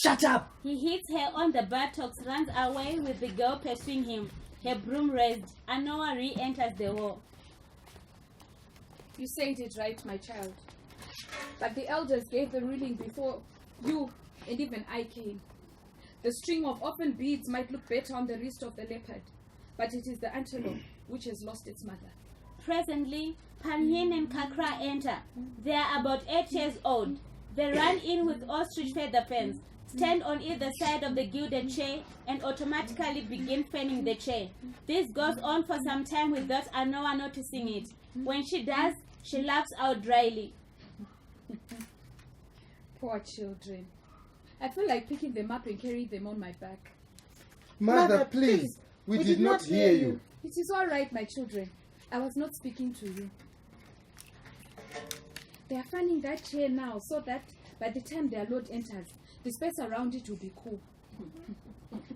Shut up! He hits her on the buttocks, runs away with the girl pursuing him, her broom raised. Anowa re-enters the hall. You said it right, my child. But the elders gave the ruling before you and even I came. The string of open beads might look better on the wrist of the leopard, but it is the antelope which has lost its mother. Presently, Panyin and Kakra enter. They are about 8 years old. They run in with ostrich feather fans, stand on either side of the gilded chair, and automatically begin fanning the chair. This goes on for some time without Anowa noticing it. When she does, she laughs out dryly. Poor children. I feel like picking them up and carrying them on my back. Mother, please. We did not hear you. It is all right, my children. I was not speaking to you. They are fanning that chair now so that by the time their load enters, the space around it will be cool.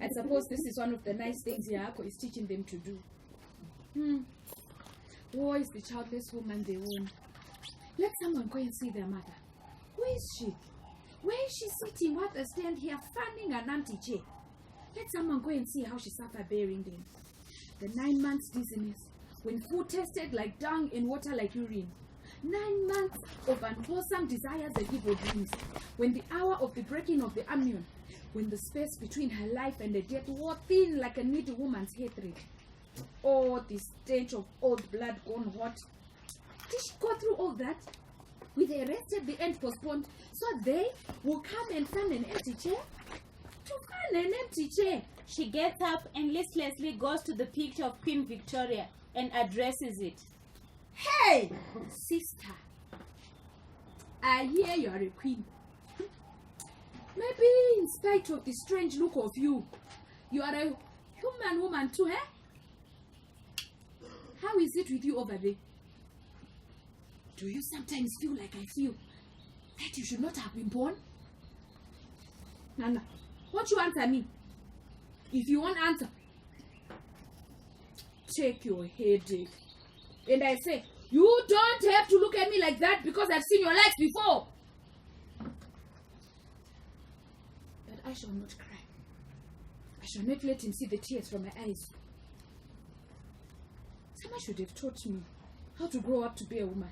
I suppose this is one of the nice things Yaako is teaching them to do. War is the childless woman they own. Let someone go and see their mother. Where is she? Where is she sitting while they stand here fanning an empty chair? Let someone go and see how she suffered bearing them. The 9 months dizziness, when food tasted like dung and water like urine. 9 months of unwholesome desires and evil dreams. When the hour of the breaking of the onion, when the space between her life and the death wore thin like a needy woman's hatred. Oh, the stench of old blood gone hot. Did she go through all that? With the rest at the end postponed, so they will come and fan an empty chair? To fan an empty chair. She gets up and listlessly goes to the picture of Queen Victoria and addresses it. Hey, sister, I hear you are a queen. Maybe in spite of the strange look of you, you are a human woman too, eh? How is it with you over there? Do you sometimes feel like I feel that you should not have been born? Nana, won't you answer me? If you won't answer, take your headache. And I say, you don't have to look at me like that because I've seen your legs before. But I shall not cry. I shall not let him see the tears from my eyes. Someone should have taught me how to grow up to be a woman.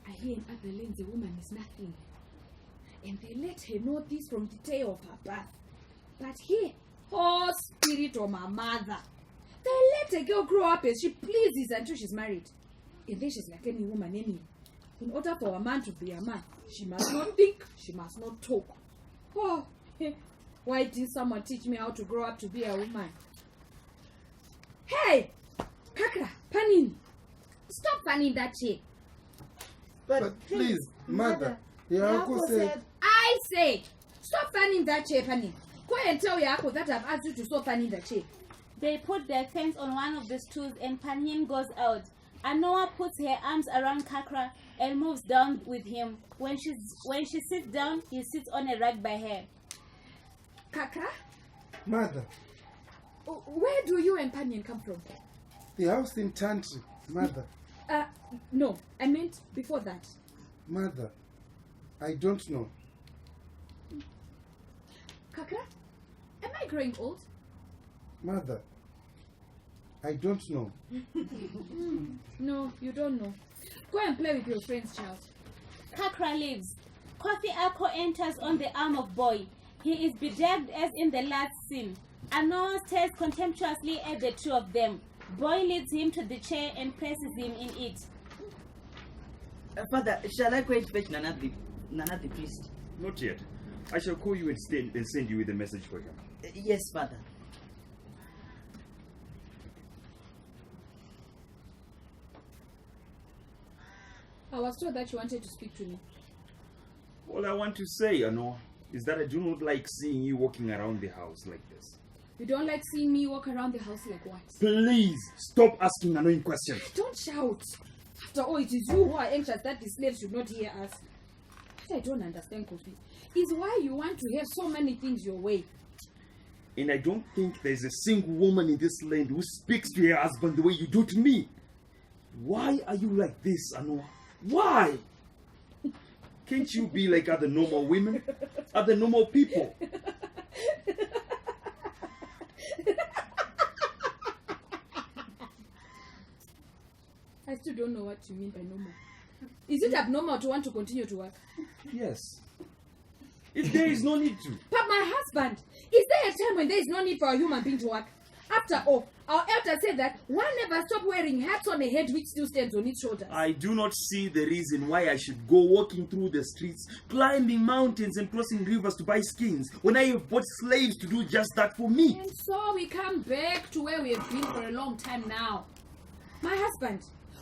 I hear in other lands a woman is nothing. And they let her know this from the day of her birth. But here, oh spirit of my mother, they let a girl grow up as she pleases until she's married. And then she's like any woman anyway. In order for a man to be a man, she must not think, she must not talk. Oh, why didn't someone teach me how to grow up to be a woman? Hey, Kakra, Panin, stop fanning that chick. But please, mother, your uncle said. I say, stop fanning that chair, Panin. Go and tell your uncle that I've asked you to stop fanning the chair. They put their fence on one of the stools and Panyin goes out. Anowa puts her arms around Kakra and moves down with him. When she sits down, he sits on a rug by her. Kakra, Mother, where do you and Panyin come from? the house in Tantri. Mother, No, I meant before that. mother, I don't know. Kakra, am I growing old? Mother, I don't know. No, you don't know. Go and play with your friends, child. Kakra leaves. Kofi Ako enters on the arm of Boy. He is bedecked as in the last scene. Anowa stares contemptuously at the two of them. Boy leads him to the chair and places him in it. Father, shall I go and fetch Nana the priest? Not yet. I shall call you instead and send you with a message for him. Yes, Father. I was told that you wanted to speak to me. All I want to say, Anowa, is that I do not like seeing you walking around the house like this. You don't like seeing me walk around the house like what? Please stop asking annoying questions. Don't shout. After all, it is you who are anxious that the slaves should not hear us. What I don't understand, Kofi, is why you want to hear so many things your way. And I don't think there's a single woman in this land who speaks to her husband the way you do to me. Why are you like this, Anowa? Why? Can't you be like other normal women? Other normal people? I still don't know what you mean by normal. Is it abnormal to want to continue to work? Yes. If there is no need to. But my husband, is there a time when there is no need for a human being to work? After all, our elders said that one never stops wearing hats on a head which still stands on its shoulders. I do not see the reason why I should go walking through the streets, climbing mountains and crossing rivers to buy skins when I have bought slaves to do just that for me. And so we come back to where we have been for a long time now. My husband,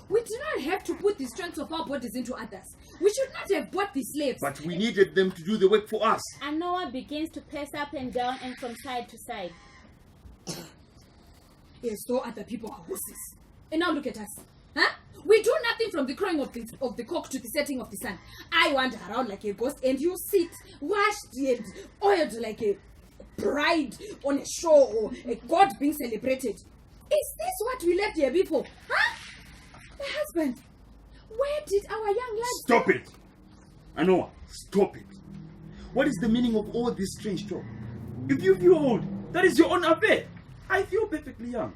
we do not have to put the strength of our bodies into others. We should not have bought the slaves. But we needed them to do the work for us. Anowa begins to pace up and down and from side to side. Yes, so other people are horses. And now look at us. Huh? We do nothing from the crowing of the cock to the setting of the sun. I wander around like a ghost and you sit washed and oiled like a bride on a show or a god being celebrated. Is this what we left here before? Huh? My husband, where did our young life Stop it! Anowa, stop it. What is the meaning of all this strange talk? If you feel old, that is your own affair. I feel perfectly young.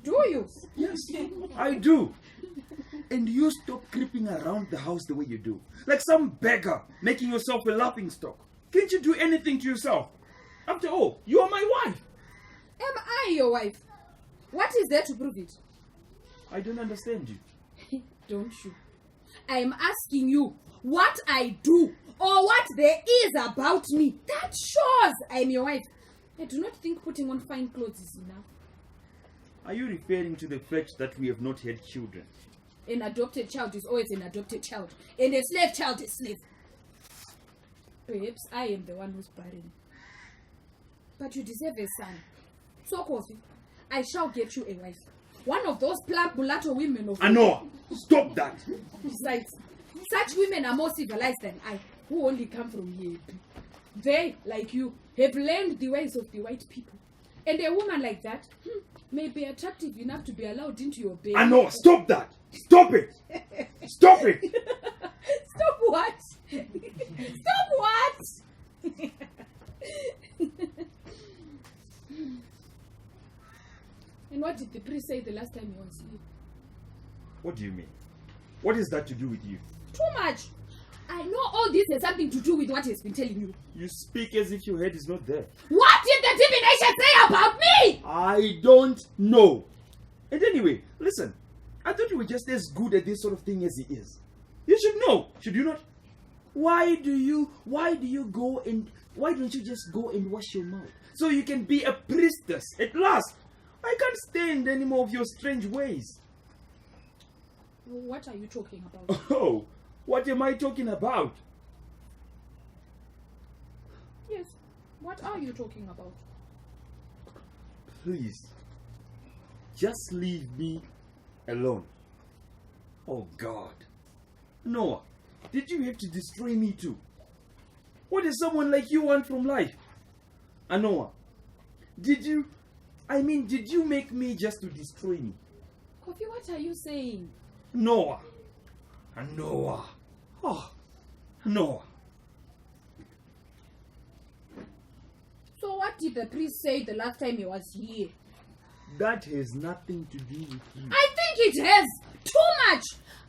do you? Yes, I do. And you stop creeping around the house the way you do. Like some beggar, making yourself a laughing stock. Can't you do anything to yourself? After all, you are my wife. Am I your wife? What is there to prove it? I don't understand you. Don't you? I am asking you what I do or what there is about me that shows I am your wife. I do not think putting on fine clothes is enough. Are you referring to the fact that we have not had children? An adopted child is always an adopted child, and a slave child is slave. Perhaps I am the one who's barren. But you deserve a son. So, Kofi, I shall get you a wife. One of those plump mulatto women of... Anowa, stop that! Besides, such women are more civilized than I, who only come from here. They, like you, have learned the ways of the white people. And a woman like that may be attractive enough to be allowed into your bed. Anowa, stop that! Stop it! Stop it! Stop what? Stop what? And what did the priest say the last time he was here? What do you mean? What is that to do with you? Too much. I know all this has something to do with what he has been telling you. You speak as if your head is not there. What did the divination say about me? I don't know. And anyway, listen. I thought you were just as good at this sort of thing as he is. You should know, should you not? Why don't you just go and wash your mouth so you can be a priestess at last? I can't stand any more of your strange ways. What are you talking about? Oh, what am I talking about? Yes, what are you talking about? Please, just leave me alone. Oh God. Noah, did you have to destroy me too? What does someone like you want from life? Anowa, did you make me just to destroy me? Kofi, what are you saying? Noah. Oh, Noah. So what did the priest say the last time he was here? That has nothing to do with you. I think it has too much.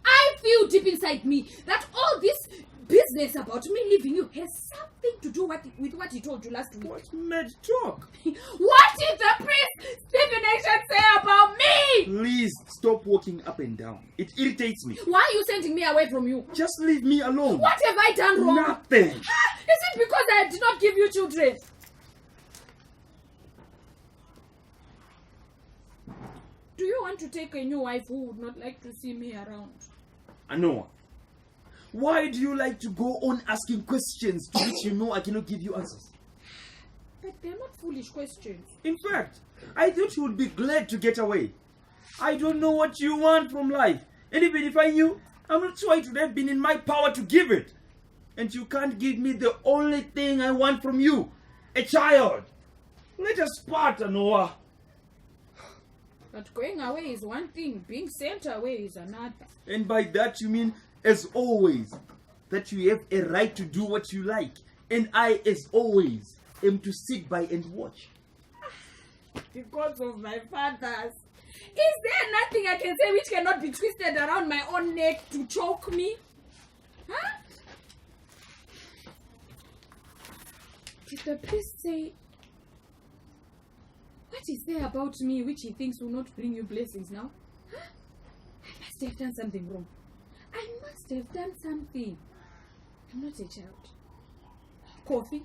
I feel deep inside me that all this business about me leaving you has something to do with what he told you last week. What mad talk? What did the priest Stephen Nation say about me? Please stop walking up and down. It irritates me. Why are you sending me away from you? Just leave me alone. What have I done wrong? Nothing. Is it because I did not give you children? Do you want to take a new wife who would not like to see me around? Anowa, why do you like to go on asking questions to which you know I cannot give you answers? But they're not foolish questions. In fact, I thought you would be glad to get away. I don't know what you want from life. And even if I knew, I'm not sure it would have been in my power to give it. And you can't give me the only thing I want from you, a child. Let us part, Anowa. But going away is one thing, being sent away is another. And by that you mean, as always, that you have a right to do what you like. And I, as always, am to sit by and watch. Because of my fathers. Is there nothing I can say which cannot be twisted around my own neck to choke me? Huh? Did the priest say, what is there about me which he thinks will not bring you blessings now? Huh? I must have done something wrong. I must have done something. I'm not a child. Kofi,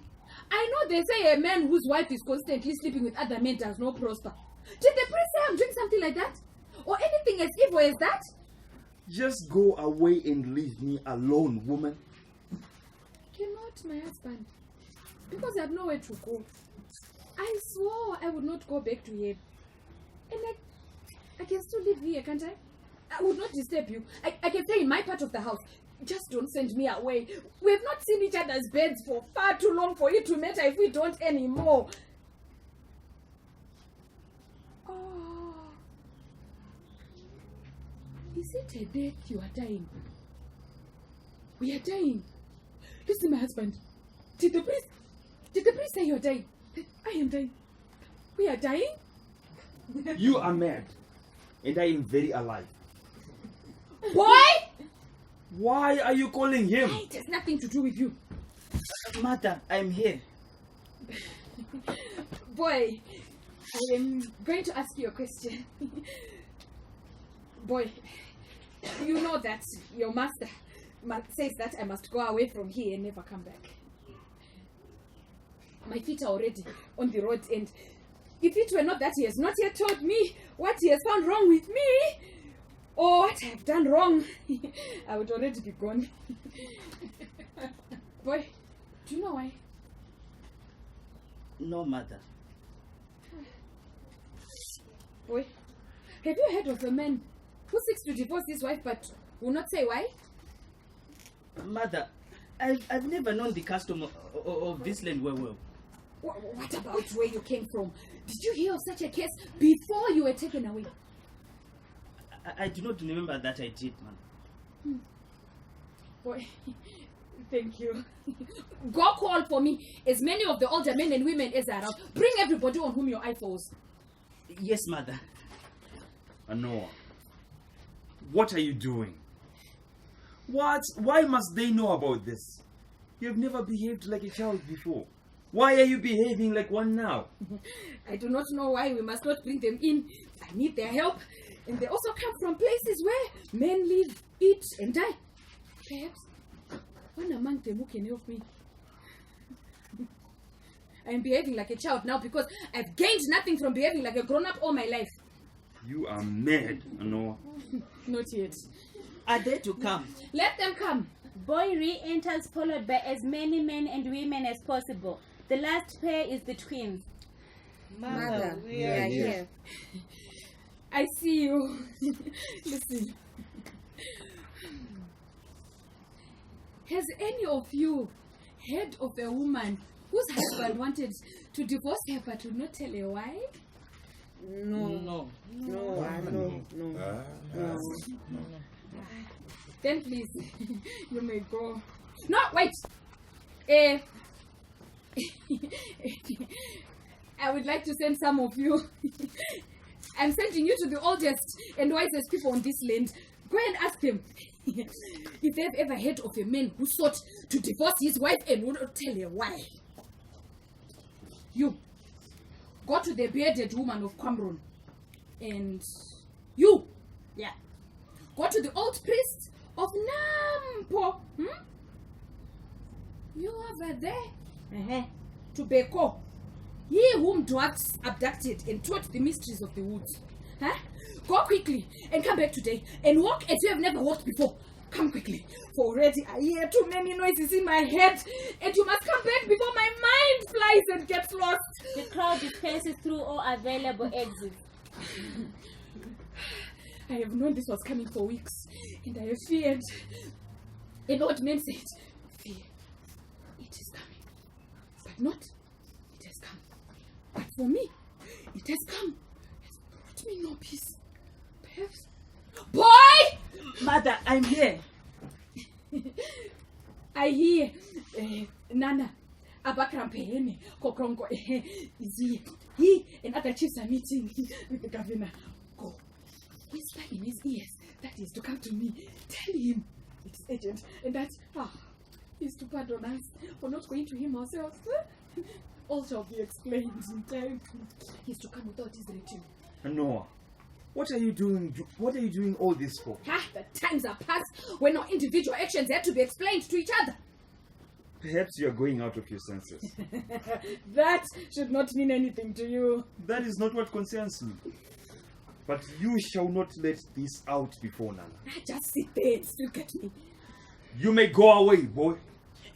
I know they say a man whose wife is constantly sleeping with other men does not prosper. Did the priest say I'm doing something like that? Or anything as evil as that? Just go away and leave me alone, woman. You're not my husband. Because I have nowhere to go. I swore I would not go back to him. And I can still live here, can't I? I would not disturb you. I can stay in my part of the house. Just don't send me away. We have not seen each other's beds for far too long for it to matter if we don't anymore. Oh. Is it a death you are dying? We are dying. Listen, my husband. Did the priest say you're dying? I am dying. We are dying? You are mad. And I am very alive. Boy! Why are you calling him? It has nothing to do with you. Mother, I'm here. Boy, I am going to ask you a question. Boy, you know that your master says that I must go away from here and never come back. My feet are already on the road, and if it were not that he has not yet told me what he has found wrong with me, or what I have done wrong, I would already be gone. Boy, do you know why? No, mother. Boy, have you heard of a man who seeks to divorce his wife but will not say why? Mother, I've never known the custom of this land well. What about where you came from? Did you hear of such a case before you were taken away? I do not remember that I did, man. Boy, thank you. Go call for me as many of the older men and women as are around. Bring everybody on whom your eye falls. Yes, mother. Anowa, what are you doing? Why must they know about this? You have never behaved like a child before. Why are you behaving like one now? I do not know why we must not bring them in. I need their help. And they also come from places where men live, eat, and die. Perhaps one among them who can help me. I'm behaving like a child now because I've gained nothing from behaving like a grown-up all my life. You are mad, Anowa. Not yet. Are they to come? Let them come. Boy re-enters followed by as many men and women as possible. The last pair is the twins. Mother, we are here. I see you. Listen. Has any of you heard of a woman whose husband wanted to divorce her but would not tell her why? No. Then please, you may go. No, wait. I would like to send some of you. I'm sending you to the oldest and wisest people on this land. Go and ask them if they've ever heard of a man who sought to divorce his wife and would not tell her why. You, go to the bearded woman of Qamron. And you, go to the old priest of Nampo. You over there. To Beko. He whom dwarfs abducted and taught the mysteries of the woods. Go quickly and come back today and walk as you have never walked before. Come quickly, for already I hear too many noises in my head, and you must come back before my mind flies and gets lost. The crowd disperses through all available exits. I have known this was coming for weeks, and I have feared. And what men said, fear, it is coming. But not, it has come. But for me, it has come. It has brought me no peace. Perhaps. Boy! Mother, I'm here. I hear Nana Abakrampehene Kokrongo is here. He and other chiefs are meeting with the governor. Go. Whisper in his ears that he is to come to me. Tell him it is urgent and that he is to pardon us for not going to him ourselves. All shall be explained in time. He is to come without his retinue. Anowa, what are you doing? What are you doing all this for? The times are past when our individual actions had to be explained to each other. Perhaps you are going out of your senses. That should not mean anything to you. That is not what concerns me. But you shall not let this out before Nana. Just sit there and look at me. You may go away, boy.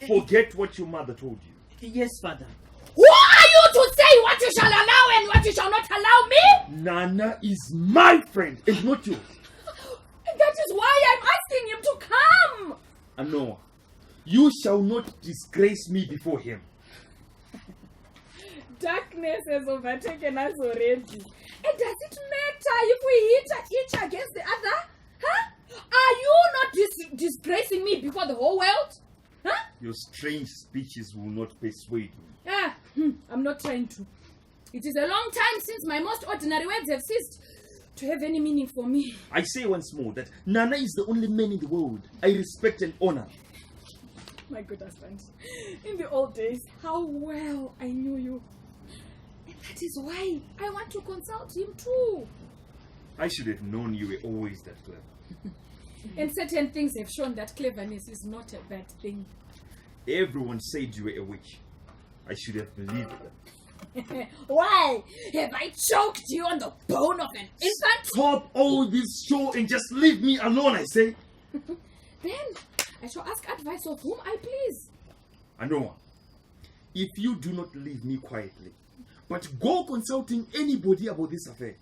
Forget what your mother told you. Yes, Father. Who are you to say what you shall allow and what you shall not allow me? Nana is my friend and not yours. That is why I'm asking him to come. Anowa, you shall not disgrace me before him. Darkness has overtaken us already. And does it matter if we hit each against the other? Are you not disgracing me before the whole world? Your strange speeches will not persuade me. I'm not trying to. It is a long time since my most ordinary words have ceased to have any meaning for me. I say once more that Nana is the only man in the world I respect and honor. My good husband, in the old days, how well I knew you. And that is why I want to consult him too. I should have known you were always that clever. And certain things have shown that cleverness is not a bad thing. Everyone said you were a witch. I should have believed them. Why? Have I choked you on the bone of an infant? Stop all this show and just leave me alone, I say. Then I shall ask advice of whom I please. Anowa, if you do not leave me quietly, but go consulting anybody about this affair,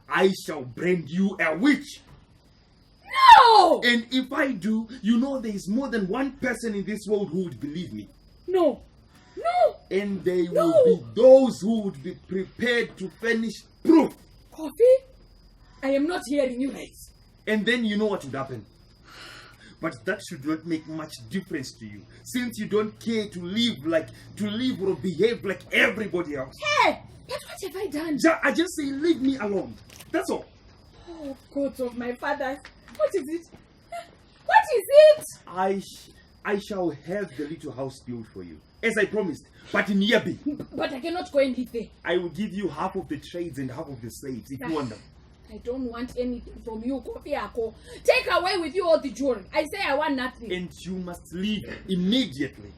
I shall brand you a witch. No! And if I do, you know there is more than one person in this world who would believe me. No. No! And they will be those who would be prepared to furnish proof. Coffee? I am not hearing you right. And then you know what would happen. But that should not make much difference to you, since you don't care to live or behave like everybody else. Hey! But what have I done? I just say leave me alone. That's all. Oh, God of my fathers. What is it? What is it? I shall have the little house built for you, as I promised, but in Yabi. But I cannot go and live there. I will give you half of the trades and half of the slaves if you want them. I don't want anything from you, Kofi Ako. Take away with you all the jewelry. I say I want nothing. And you must leave immediately.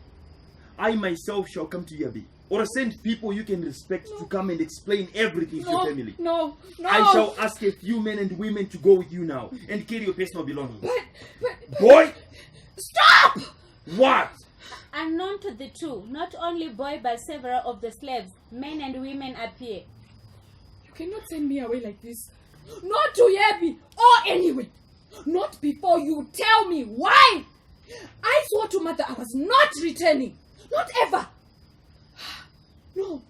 I myself shall come to Yabi, or send people you can respect to come and explain everything to your family. No. I shall ask a few men and women to go with you now and carry your personal belongings. But Boy! stop! What? Unknown to the two, not only Boy but several of the slaves, men and women appear. You cannot send me away like this. Not to Yabi or anywhere. Not before you tell me why. I swore to Mother I was not returning. Not ever. No.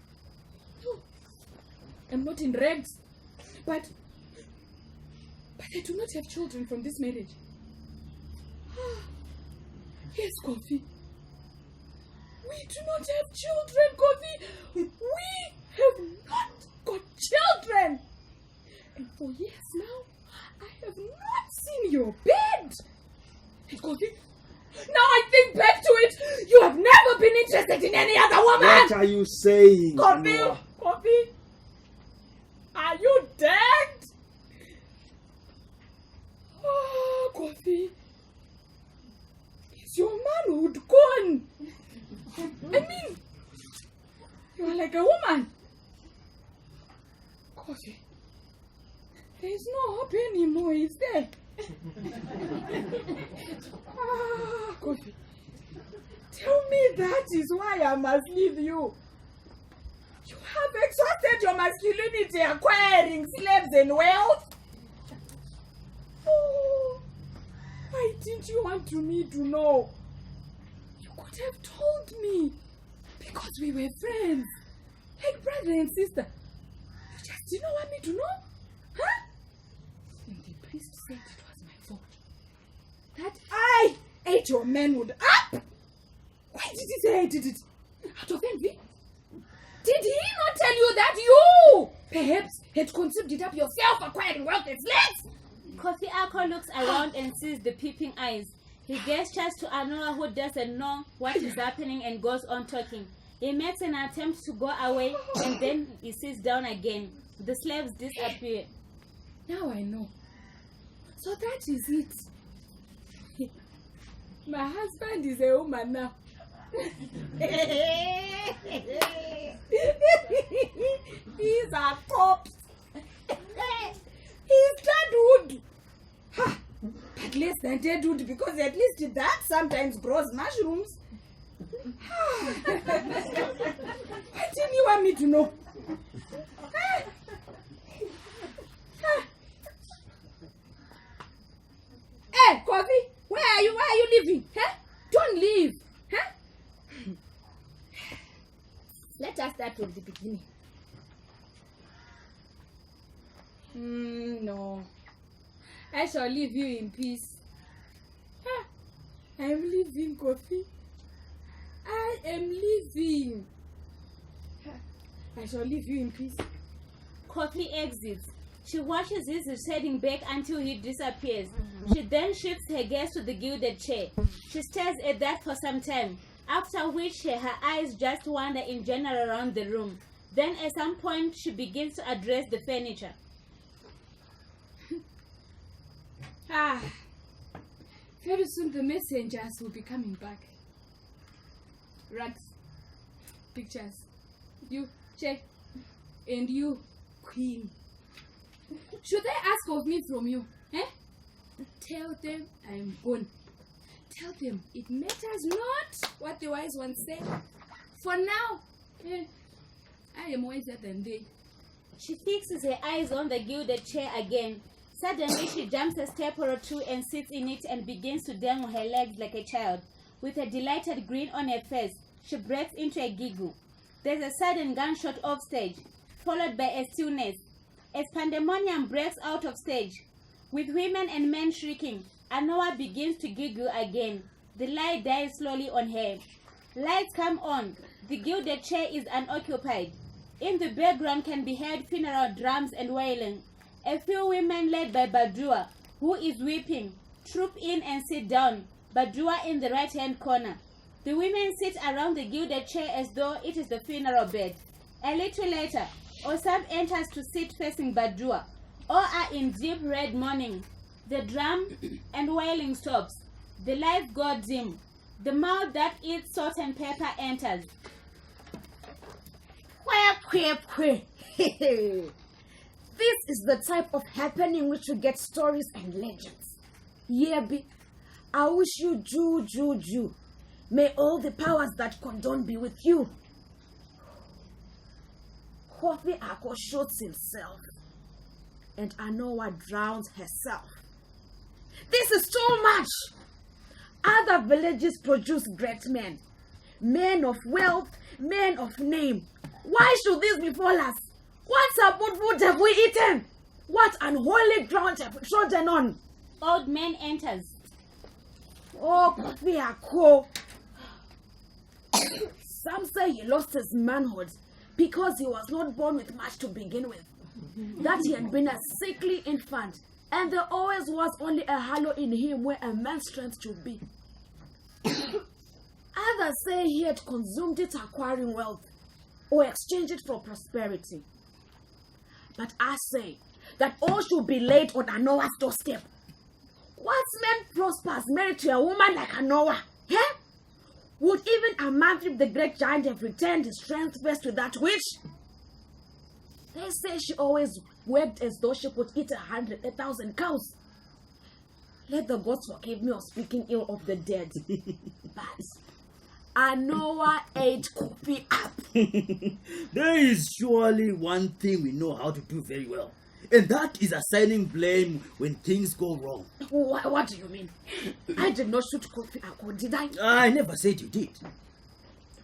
I'm not in rags. But I do not have children from this marriage. Yes, Kofi. We do not have children, Kofi. We have not got children. And for years now, I have not seen your bed. And Kofi, now I think back to it, you have never been interested in any other woman. What are you saying? Kofi, Anowa? Kofi, are you dead? Oh, Kofi, is your manhood gone? I mean, you are like a woman. Kofi, there is no hope anymore, is there? Kofi, tell me that is why I must leave you. You have exhausted your masculinity acquiring slaves and wealth. Oh, why didn't you want me to know? You could have told me. Because we were friends. Like brother and sister. You just didn't want me to know? Huh? And the priest said it was my fault. That I ate your manhood up? Why did he say I did it? Out of envy? Did he not tell you that you, perhaps, had conceived it up yourself, acquiring wealth and slaves? Kofi Ako looks around and sees the peeping eyes. He gestures to Anowa, who doesn't know what is happening, and goes on talking. He makes an attempt to go away and then he sits down again. The slaves disappear. Now I know. So that is it. My husband is a woman now. He's a corpse. He's dead wood. Ha! But less than dead wood, because at least that sometimes grows mushrooms. Why didn't you want me to know? Hey, Kofi, where are you? Why are you leaving? Huh? Don't leave. Huh? Let us start from the beginning. No. I shall leave you in peace. I am leaving, Kofi. I am leaving. I shall leave you in peace. Kofi exits. She watches his heading back until he disappears. She then shifts her gaze to the gilded chair. She stares at that for some time, after which her eyes just wander in general around the room. Then at some point she begins to address the furniture. Very soon the messengers will be coming back. Rugs, pictures, you, check, and you, queen. Should they ask of me from you? Tell them I'm gone. Tell them it matters not what the wise ones say. For now, I am wiser than they. She fixes her eyes on the gilded chair again. Suddenly she jumps a step or two and sits in it and begins to dangle her legs like a child. With a delighted grin on her face, she breaks into a giggle. There's a sudden gunshot off stage, followed by a stillness. As pandemonium breaks out of stage, with women and men shrieking, Anowa begins to giggle again. The light dies slowly on her. Lights come on. The gilded chair is unoccupied. In the background can be heard funeral drums and wailing. A few women led by Badua, who is weeping, troop in and sit down, Badua in the right-hand corner. The women sit around the gilded chair as though it is the funeral bed. A little later, Osam enters to sit facing Badua. All are in deep red mourning. The drum and wailing stops. The lights go dim. The mouth that eats salt and pepper enters. This is the type of happening which you get stories and legends. Yebi, I wish you Ju. May all the powers that condone be with you. Kofi Ako shoots himself, and Anowa drowns herself. This is too much. Other villages produce great men, men of wealth, men of name. Why should this befall us? What sabut food have we eaten? What unholy ground have we trodden on? Old man enters. Oh, Kofi Ako. Some say he lost his manhood because he was not born with much to begin with. That he had been a sickly infant, and there always was only a hollow in him where a man's strength should be. Others say he had consumed it acquiring wealth, or exchanged it for prosperity. But I say that all should be laid on Anowa's doorstep. What man prospers married to a woman like Anowa? Eh? Would even a Manfred the great giant have returned his strength first to that witch? They say she always worked as though she could eat 100,000 cows. Let the gods forgive me of speaking ill of the dead. But Anowa ate Kofi up. There is surely one thing we know how to do very well, and that is assigning blame when things go wrong. What do you mean? I did not shoot Kofi Ako, did I? I never said you did.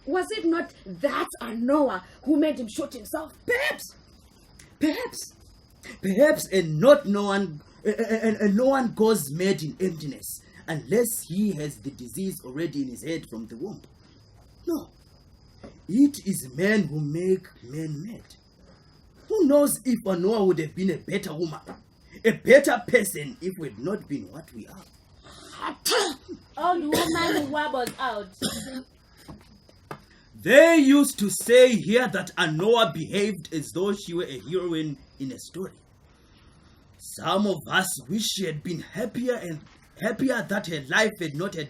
Was it not that Anowa who made him shoot himself? Perhaps, and not no one, and no one goes mad in emptiness unless he has the disease already in his head from the womb. No, it is men who make men mad. Who knows if Anowa would have been a better woman, a better person if we had not been what we are. Old woman wobbles out. They used to say here that Anowa behaved as though she were a heroine in a story. Some of us wish she had been happier that her life had not had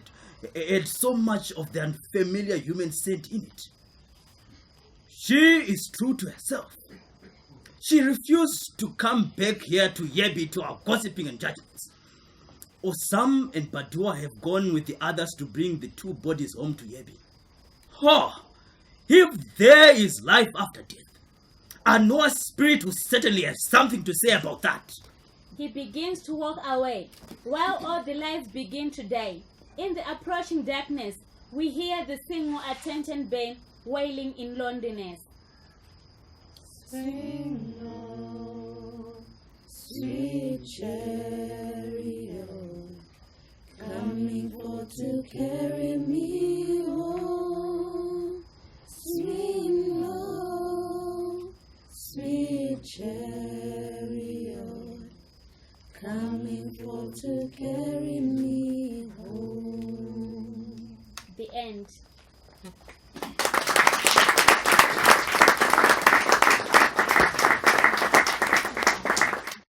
so much of the unfamiliar human scent in it. She is true to herself. She refused to come back here to Yebi to our gossiping and judgments. Osam and Badua have gone with the others to bring the two bodies home to Yebi. If there is life after death, Anoa's spirit will certainly have something to say about that. He begins to walk away, while all the lights begin to die. In the approaching darkness, we hear the single attention band wailing in loneliness. Sing low, sweet chariot, coming forth to carry me home. Swing low, sweet chariot, coming forth to carry me home. The end.